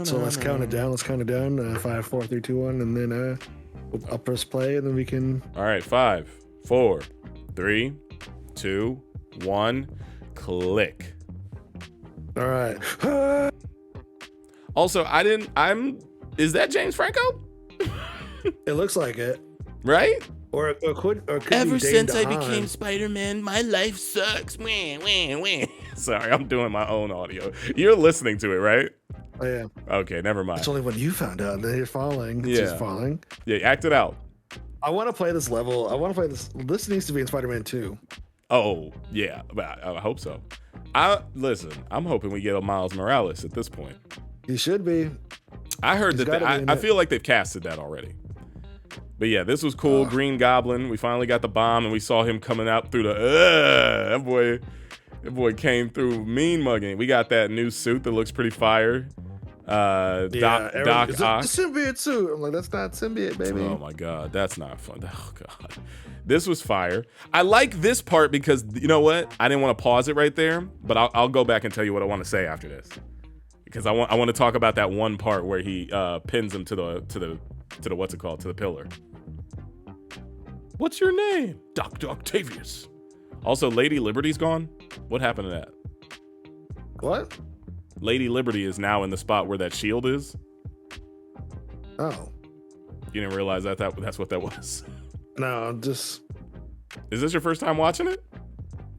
Speaker 2: So let's count it down. 5, 4, 3, 2, 1, and then I'll press play, and then we can.
Speaker 1: All right, 5, 4, 3, 2, 1, click.
Speaker 2: All right.
Speaker 1: Also, is that James Franco?
Speaker 2: It looks like it.
Speaker 1: Right?
Speaker 2: Or it could
Speaker 1: Ever
Speaker 2: be
Speaker 1: since
Speaker 2: Dane
Speaker 1: I became
Speaker 2: DeHaan.
Speaker 1: Spider-Man, my life sucks. Sorry, I'm doing my own audio. You're listening to it, right?
Speaker 2: Oh, yeah.
Speaker 1: Okay, never mind.
Speaker 2: It's only when you found out that you're falling. It's just falling.
Speaker 1: Yeah, act it out.
Speaker 2: I want to play this level. I want to play this. This needs to be in Spider-Man 2.
Speaker 1: Oh, yeah. I hope so. Listen, I'm hoping we get a Miles Morales at this point.
Speaker 2: He should be.
Speaker 1: I heard I feel like they've casted that already. But yeah, this was cool. Green Goblin. We finally got the bomb, and we saw him coming out through the. That boy came through mean mugging. We got that new suit that looks pretty fire. Doc Ock.
Speaker 2: The symbiote suit. I'm like, that's not symbiote, baby.
Speaker 1: Oh my god, that's not fun. Oh god, this was fire. I like this part because you know what? I didn't want to pause it right there, but I'll go back and tell you what I want to say after this because I want to talk about that one part where he pins him to the what's it called, to the pillar. What's your name? Dr. Octavius. Also, Lady Liberty's gone. What happened to that?
Speaker 2: What?
Speaker 1: Lady Liberty is now in the spot where that shield is.
Speaker 2: Oh.
Speaker 1: You didn't realize that's what that was?
Speaker 2: No, just...
Speaker 1: Is this your first time watching it?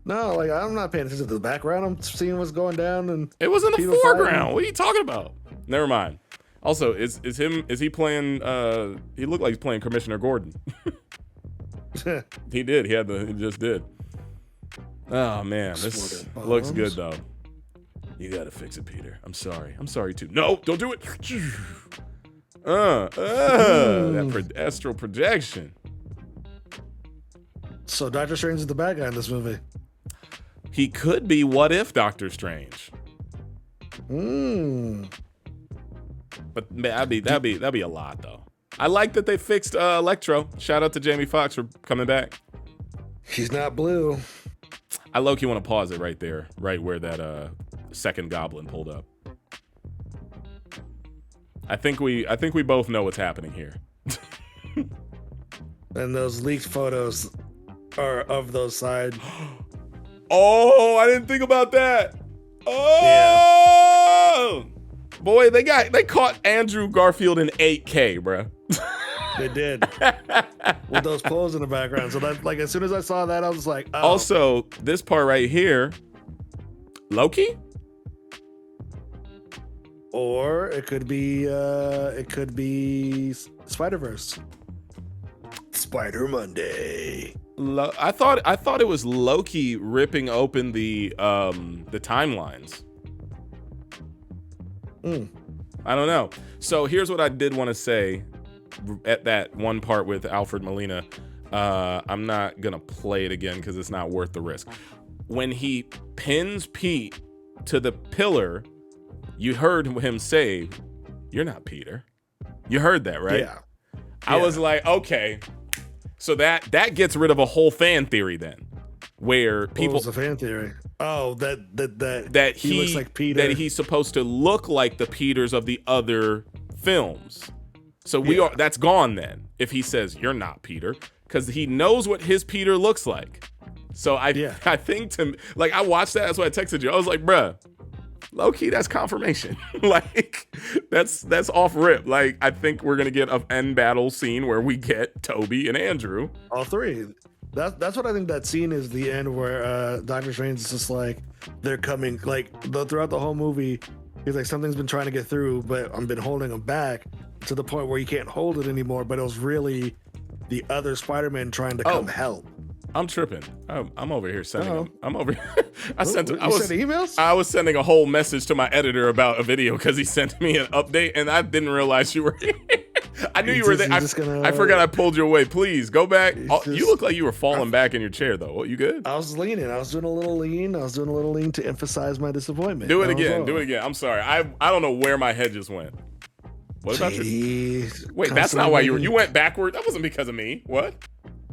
Speaker 2: No, like, I'm not paying attention to the background. I'm seeing what's going down, and...
Speaker 1: It was in the foreground. What are you talking about? Never mind. Also, is he playing, he looked like he's playing Commissioner Gordon. He did. He just did. Oh, man. This looks good, though. You gotta fix it, Peter. I'm sorry. I'm sorry, too. No, don't do it. That astral projection.
Speaker 2: So Doctor Strange is the bad guy in this movie.
Speaker 1: He could be What If Doctor Strange. But that'd be a lot, though. I like that they fixed Electro. Shout out to Jamie Foxx for coming back.
Speaker 2: He's not blue.
Speaker 1: I low-key want to pause it right there, right where that second Goblin pulled up. I think we both know what's happening here.
Speaker 2: And those leaked photos are of those sides.
Speaker 1: Oh, I didn't think about that. Oh, yeah. Boy, they caught Andrew Garfield in 8K, bro.
Speaker 2: They did. With those clothes in the background. So that, like, as soon as I saw that, I was like, oh. Also, this part right here, Loki? Or it could be Spider-Verse. Spider Monday.
Speaker 1: I thought it was Loki ripping open the timelines. I don't know. So here's what I did want to say at that one part with Alfred Molina. I'm not gonna play it again because it's not worth the risk. When he pins Pete to the pillar, you heard him say, "You're not Peter." You heard that, right?
Speaker 2: Yeah.
Speaker 1: I was like, okay. So that gets rid of a whole fan theory then, where people.
Speaker 2: What was a fan theory? Oh, that he looks like Peter.
Speaker 1: That he's supposed to look like the Peters of the other films. So that's gone then. If he says you're not Peter, because he knows what his Peter looks like. So I think I watched that. That's why I texted you. I was like, bruh, low key, that's confirmation. Like that's off rip. Like I think we're gonna get an end battle scene where we get Toby and Andrew.
Speaker 2: All three. That's what I think that scene is, the end where Doctor Strange is just like, they're coming, like throughout the whole movie, he's like, something's been trying to get through, but I've been holding him back to the point where you can't hold it anymore. But it was really the other Spider-Man trying to come help.
Speaker 1: I'm tripping. I'm over here sending. I'm over. I
Speaker 2: sent emails.
Speaker 1: I was sending a whole message to my editor about a video because he sent me an update, and I didn't realize you were. I knew you were there. I forgot I pulled you away. Please go back. You look like you were falling back in your chair, though. You good?
Speaker 2: I was leaning. I was doing a little lean. to emphasize my disappointment.
Speaker 1: Do it again. Do it again. I'm sorry. I don't know where my head just went. What about you? Wait, that's not why you went backward. That wasn't because of me. What?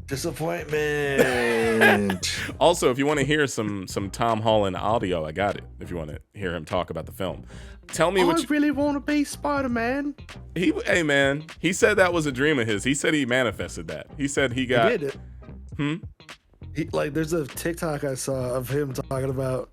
Speaker 2: Disappointment.
Speaker 1: Also, if you want to hear some Tom Holland audio, I got it. If you want to hear him talk about the film, tell me what you
Speaker 2: really want to be Spider-Man.
Speaker 1: Hey man, he said that was a dream of his. He said he manifested that. He said he got.
Speaker 2: He did it. There's a TikTok I saw of him talking about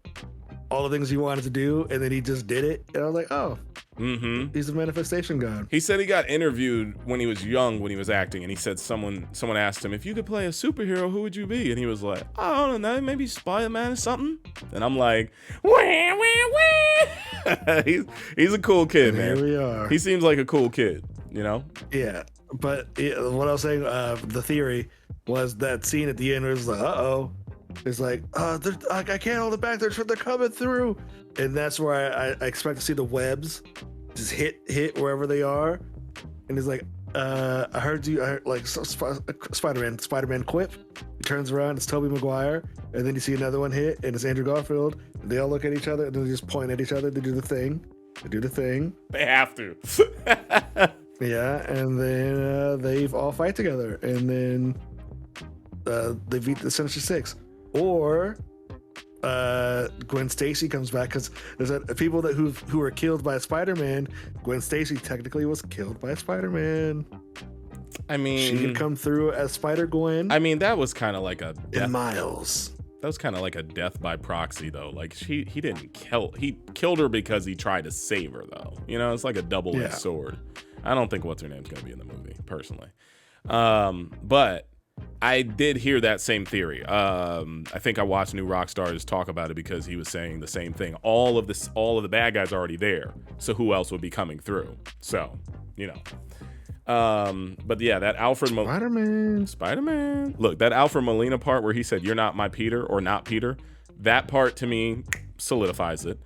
Speaker 2: all the things he wanted to do, and then he just did it. And I was like, oh, he's a manifestation god.
Speaker 1: He said he got interviewed when he was young, when he was acting, and he said someone asked him, if you could play a superhero, who would you be? And he was like, I don't know, maybe Spider-Man or something. And I'm like, wah, wah, wah. He's a cool kid, man.
Speaker 2: Here we are.
Speaker 1: He seems like a cool kid, you know?
Speaker 2: Yeah, but what I was saying, the theory was that scene at the end where it's like, uh-oh. It's like, I can't hold it back. They're coming through. And that's where I expect to see the webs just hit wherever they are. And he's like, I heard like Spider-Man quip. He turns around, it's Tobey Maguire. And then you see another one hit, and it's Andrew Garfield. And they all look at each other, and then they just point at each other. They do the thing.
Speaker 1: They have to.
Speaker 2: Yeah, and then they all fight together. And then they beat the Sinister Six. Or Gwen Stacy comes back, because there's people who were killed by Spider-Man. Gwen Stacy technically was killed by Spider-Man.
Speaker 1: I mean,
Speaker 2: she could come through as Spider-Gwen.
Speaker 1: I mean, that was kind of like a
Speaker 2: death. Miles.
Speaker 1: That was kind of like a death by proxy, though. Like he didn't kill. He killed her because he tried to save her, though. You know, it's like a double-edged sword. I don't think what's her name's gonna be in the movie, personally. But I did hear that same theory. I think I watched New Rockstars talk about it, because he was saying the same thing. All of the bad guys are already there, so who else would be coming through? So, you know. But yeah, that Spider-Man. Look, that Alfred Molina part where he said, "You're not my Peter," or "not Peter," that part to me solidifies it.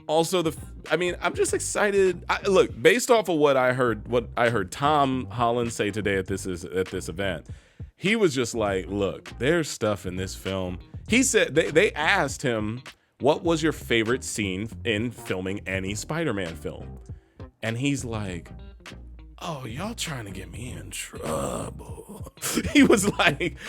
Speaker 1: Also, I'm just excited. Look, based off of what I heard Tom Holland say today at this event, he was just like, look, there's stuff in this film. He said they asked him, what was your favorite scene in filming any Spider-Man film? And he's like, oh, y'all trying to get me in trouble. He was like,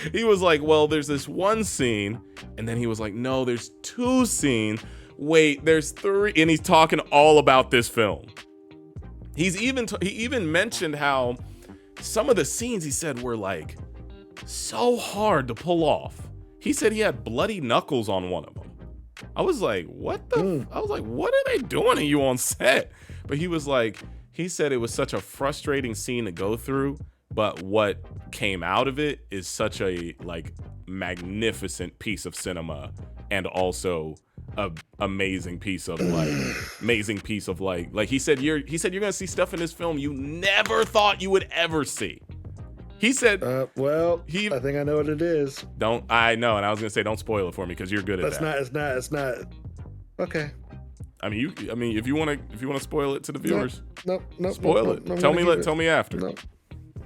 Speaker 1: well, there's this one scene. And then he was like, no, there's two scenes. Wait, there's three, and he's talking all about this film. He even mentioned how some of the scenes, he said, were like so hard to pull off. He said he had bloody knuckles on one of them. I was like, what are they doing to you on set? But he said it was such a frustrating scene to go through, but what came out of it is such a like magnificent piece of cinema, and also amazing piece of like he said you're gonna see stuff in this film you never thought you would ever see. He said,
Speaker 2: I think I know what it is.
Speaker 1: I know, and I was gonna say, don't spoil it for me, because you're good at that.
Speaker 2: It's not. Okay.
Speaker 1: I mean, if you want to spoil it to the viewers,
Speaker 2: no,
Speaker 1: spoil it. Tell me after.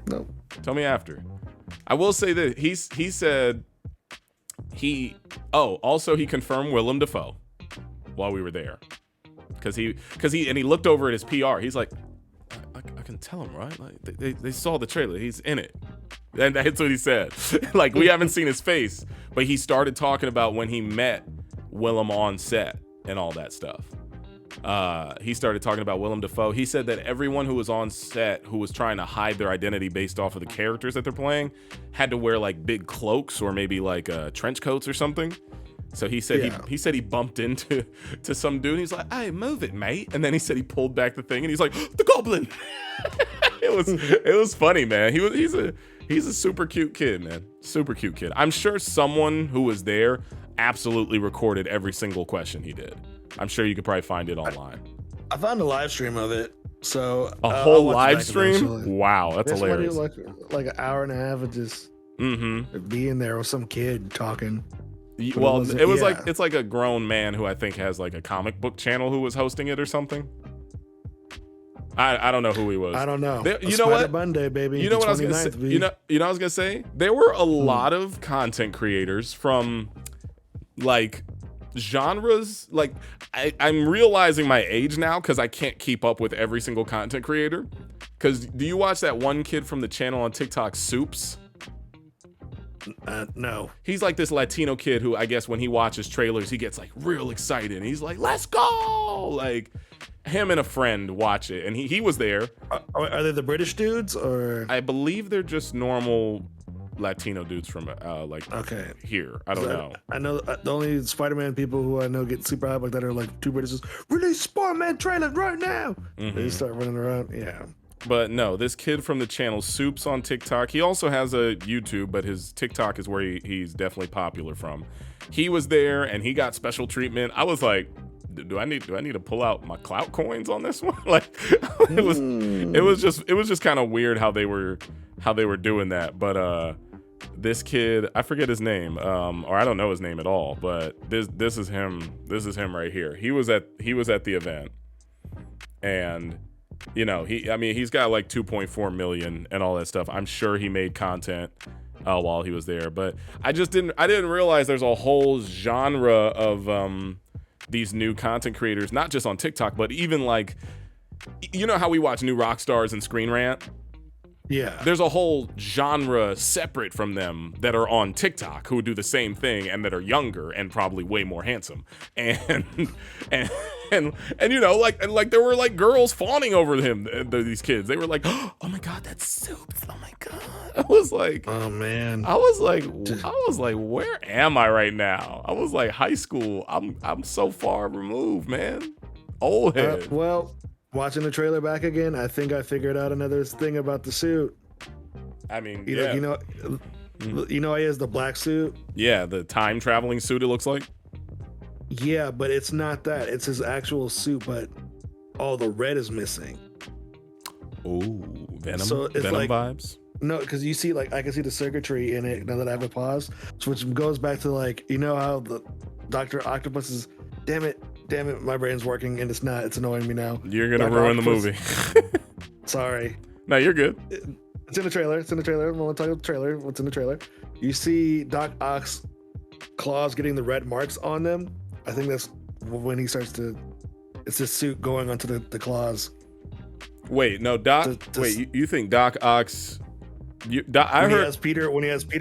Speaker 2: No.
Speaker 1: Tell me after. I will say that he said also he confirmed Willem Dafoe while we were there, because he looked over at his PR. He's like, I can tell him, right? Like they saw the trailer. He's in it. And that's what he said. Like, we haven't seen his face, but he started talking about when he met Willem on set and all that stuff. He started talking about Willem Dafoe. He said that everyone who was on set who was trying to hide their identity based off of the characters that they're playing had to wear like big cloaks or maybe like trench coats or something. So he said he bumped into some dude. And he's like, "Hey, move it, mate." And then he said he pulled back the thing and he's like, "The Goblin." It was funny, man. He's a super cute kid, man. Super cute kid. I'm sure someone who was there absolutely recorded every single question he did. I'm sure you could probably find it online.
Speaker 2: I found a live stream of it. So
Speaker 1: a whole live stream? Wow, that's hilarious.
Speaker 2: Like an hour and a half of just being there with some kid talking.
Speaker 1: Well, it was like, it's like a grown man who I think has like a comic book channel who was hosting it or something. I don't know who he was.
Speaker 2: I don't know.
Speaker 1: You know what?
Speaker 2: Monday, baby.
Speaker 1: You know what I was gonna say? You know what I was gonna say? There were a lot of content creators from like genres. Like I'm realizing my age now because I can't keep up with every single content creator. Because do you watch that one kid from the channel on TikTok, Soups?
Speaker 2: No.
Speaker 1: He's like this Latino kid who I guess when he watches trailers, he gets like real excited. And he's like, "Let's go!" Like him and a friend watch it, and he was there.
Speaker 2: Are they the British dudes or?
Speaker 1: I believe they're just normal Latino dudes from
Speaker 2: okay
Speaker 1: here. I don't know.
Speaker 2: I know the only Spider-Man people who I know get super hype like that are like two British. Release Spider-Man trailer right now. They start running around. Yeah.
Speaker 1: But no, this kid from the channel Soups on TikTok. He also has a YouTube, but his TikTok is where he's definitely popular from. He was there and he got special treatment. I was like, do I need to pull out my clout coins on this one? Like it was just kind of weird how they were doing that. But this kid, I forget his name, or I don't know his name at all, but this is him. This is him right here. He was at the event, and you know, he's got like 2.4 million and all that stuff. I'm sure he made content while he was there, but I didn't realize there's a whole genre of these new content creators, not just on TikTok, but even like, you know how we watch new rock stars and Screen Rant?
Speaker 2: Yeah.
Speaker 1: There's a whole genre separate from them that are on TikTok who do the same thing and that are younger and probably way more handsome. And you know, like there were like girls fawning over him, these kids. They were like, oh my God, that's Soups. Oh my God. I was like,
Speaker 2: oh man.
Speaker 1: I was like, where am I right now? I was like, high school. I'm so far removed, man. Old head.
Speaker 2: Well, watching the trailer back again, I think I figured out another thing about the suit.
Speaker 1: I mean,
Speaker 2: you know, he has the black suit.
Speaker 1: Yeah, the time traveling suit. It looks like.
Speaker 2: Yeah, but it's not that. It's his actual suit, but all the red is missing.
Speaker 1: Oh, Venom.
Speaker 2: So it's
Speaker 1: Venom
Speaker 2: like,
Speaker 1: vibes.
Speaker 2: No, because you see, like, I can see the circuitry in it now that I have it paused, which goes back to, like, you know how the Dr. Octopus is, damn it, my brain's working and it's not. It's annoying me now.
Speaker 1: You're gonna ruin the movie.
Speaker 2: Sorry.
Speaker 1: No, you're good.
Speaker 2: It's in the trailer. I'm gonna talk about the trailer. What's in the trailer? You see Doc Ock's claws getting the red marks on them. I think that's when he starts to. It's his suit going onto the claws.
Speaker 1: Wait, no, Doc. Wait, you think Doc Ock's? He has Peter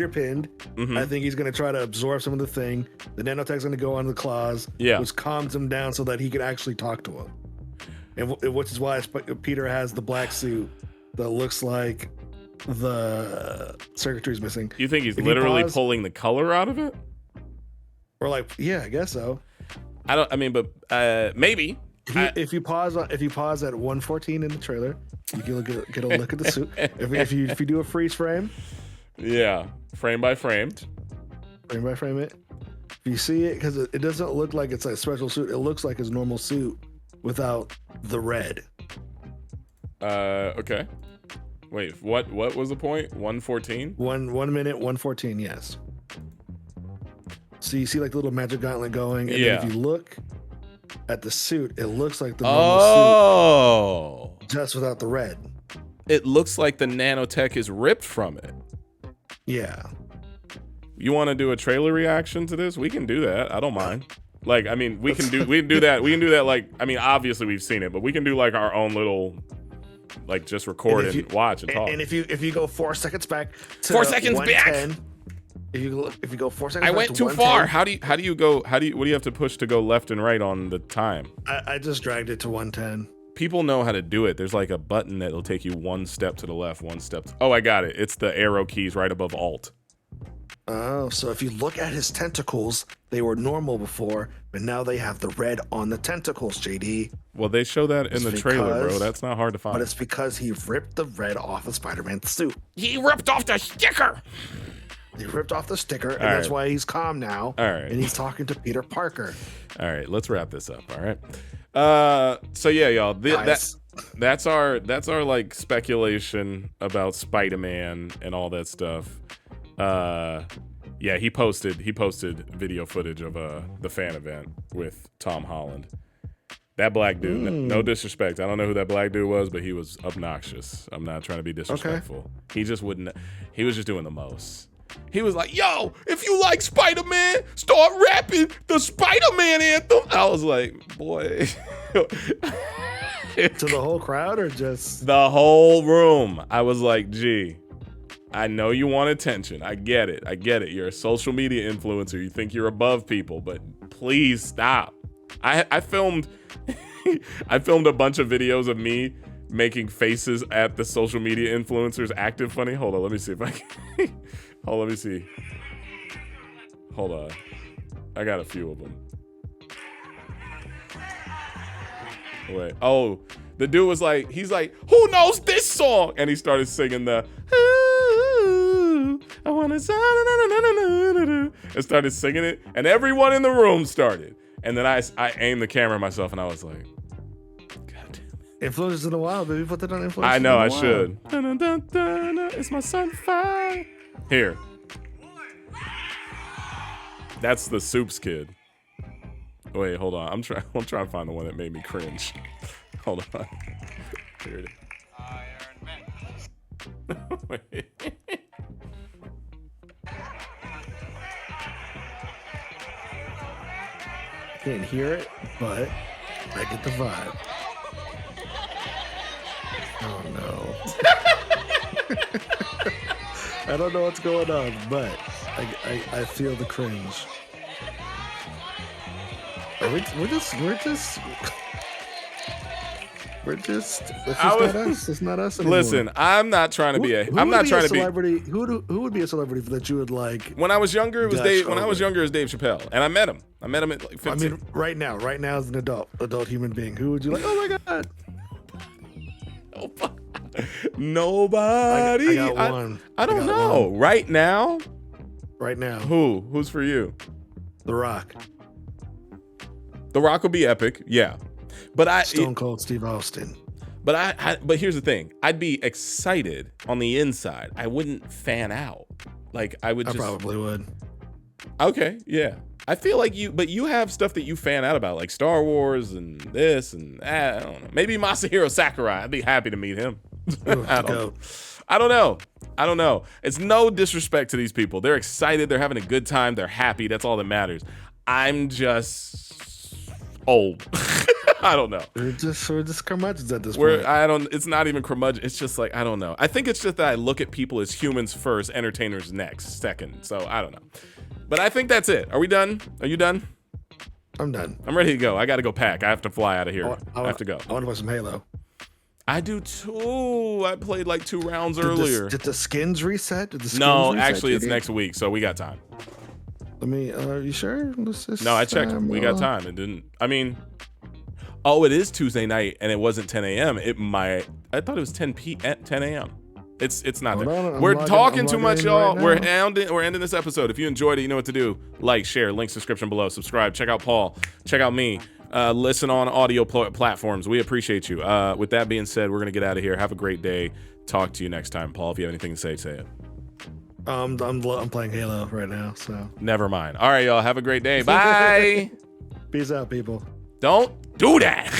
Speaker 1: pinned. I think he's gonna try to absorb some of the thing. The nanotech's gonna go on the claws, which calms him down so that he can actually talk to him. And which is why Peter has the black suit that looks like the circuitry's missing. You think he's literally pulling the color out of it?
Speaker 2: Or like, yeah, I guess so.
Speaker 1: Maybe.
Speaker 2: If you pause at 1:14 in the trailer, you can get a look at the suit. If you do a freeze frame,
Speaker 1: yeah, frame by frame it.
Speaker 2: If you see it, because it doesn't look like it's a special suit. It looks like his normal suit without the red.
Speaker 1: Okay. Wait, what was the point? 1:14?
Speaker 2: 1 minute, 1:14. Yes. So you see like the little magic gauntlet going, and then if you look at the suit, it looks like the normal suit, just without the red.
Speaker 1: It looks like the nanotech is ripped from it.
Speaker 2: Yeah.
Speaker 1: You want to do a trailer reaction to this? We can do that. I don't mind. Like, I mean, we can do that. We can do that. Like, I mean, obviously we've seen it, but we can do like our own little, like, just record and watch and talk.
Speaker 2: And if you go 4 seconds back to
Speaker 1: 4 seconds back.
Speaker 2: If you go 4 seconds,
Speaker 1: I went too far. What do you have to push to go left and right on the time?
Speaker 2: I just dragged it to 110.
Speaker 1: People know how to do it. There's like a button that'll take you one step to the left, one step. Oh, I got it. It's the arrow keys right above Alt.
Speaker 2: Oh, so if you look at his tentacles, they were normal before, but now they have the red on the tentacles, JD.
Speaker 1: Well, they show that in the trailer, bro. That's not hard to find.
Speaker 2: But it's because he ripped the red off of Spider-Man's suit.
Speaker 1: He ripped off the sticker.
Speaker 2: He ripped off the sticker, and that's why he's calm now.
Speaker 1: All right.
Speaker 2: And he's talking to Peter Parker.
Speaker 1: All right, let's wrap this up. All right. So yeah, y'all. That's our like speculation about Spider-Man and all that stuff. Yeah, he posted video footage of the fan event with Tom Holland. That black dude, no disrespect. I don't know who that black dude was, but he was obnoxious. I'm not trying to be disrespectful. Okay. He just wouldn't. He was just doing the most. He was like, yo, if you like Spider-Man, start rapping the Spider-Man anthem. I was like, boy.
Speaker 2: To the whole crowd or just?
Speaker 1: The whole room. I was like, gee, I know you want attention. I get it. You're a social media influencer. You think you're above people, but please stop. I filmed a bunch of videos of me making faces at the social media influencers acting funny. Hold on, let me see if I can. Oh, let me see. Hold on. I got a few of them. Wait. Oh, the dude was like, he's like, who knows this song? And he started singing the, I want to, and started singing it. And everyone in the room started. And then I aimed the camera at myself and I was like, God damn it.
Speaker 2: Influencers in the Wild, baby. Put that on Influencers.
Speaker 1: I know, I should. It's my son fire. Here. That's the Soups Kid. Wait, hold on. I'm trying to find the one that made me cringe. Hold on. Here it is. Wait.
Speaker 2: Can't hear it, but I get the vibe. Oh no. I don't know what's going on, but I feel the cringe. We're just it's not us anymore.
Speaker 1: Listen, I'm not trying to be a
Speaker 2: celebrity. Who would be a celebrity that you would like?
Speaker 1: When I was younger, it was Dave. When I was younger, it was Dave Chappelle, and I met him. I met him at like 15.
Speaker 2: I mean, right now as an adult human being, who would you like? Oh my God.
Speaker 1: Nobody.
Speaker 2: I got one.
Speaker 1: I don't know. One. Right now. Who's for you?
Speaker 2: The Rock.
Speaker 1: The Rock will be epic. Yeah. But
Speaker 2: Stone Cold Steve Austin.
Speaker 1: But but here's the thing. I'd be excited on the inside. I wouldn't fan out. Like I
Speaker 2: probably would.
Speaker 1: Okay, yeah. I feel like you have stuff that you fan out about, like Star Wars and this and I don't know. Maybe Masahiro Sakurai. I'd be happy to meet him.
Speaker 2: Ooh,
Speaker 1: I don't know. It's no disrespect to these people. They're excited. They're having a good time. They're happy. That's all that matters. I'm just old. I don't know.
Speaker 2: We're just curmudgeons at this point.
Speaker 1: It's not even curmudgeon. It's just like, I don't know. I think it's just that I look at people as humans first, entertainers next, second. So I don't know. But I think that's it. Are we done? Are you done?
Speaker 2: I'm done.
Speaker 1: I'm ready to go. I got to go pack. I have to fly out of here. I have to go.
Speaker 2: I want to play some Halo.
Speaker 1: I do too. I played like 2 rounds earlier.
Speaker 2: Did the skins reset?
Speaker 1: Actually, it's next week, so we got time.
Speaker 2: Are you sure?
Speaker 1: No, I checked. We got time. It didn't. I mean, it is Tuesday night, and it wasn't 10 a.m. I thought it was 10 a.m. It's not there. We're talking too much, y'all. We're ending this episode. If you enjoyed it, you know what to do. Like, share, links description below. Subscribe. Check out Paul. Check out me. Listen on audio platforms. We appreciate you. With that being said, we're gonna get out of here. Have a great day. Talk to you next time, Paul. If you have anything to say it.
Speaker 2: I'm playing Halo right now, so
Speaker 1: never mind. All right, y'all. Have a great day. Bye.
Speaker 2: Peace out, people.
Speaker 1: Don't do that.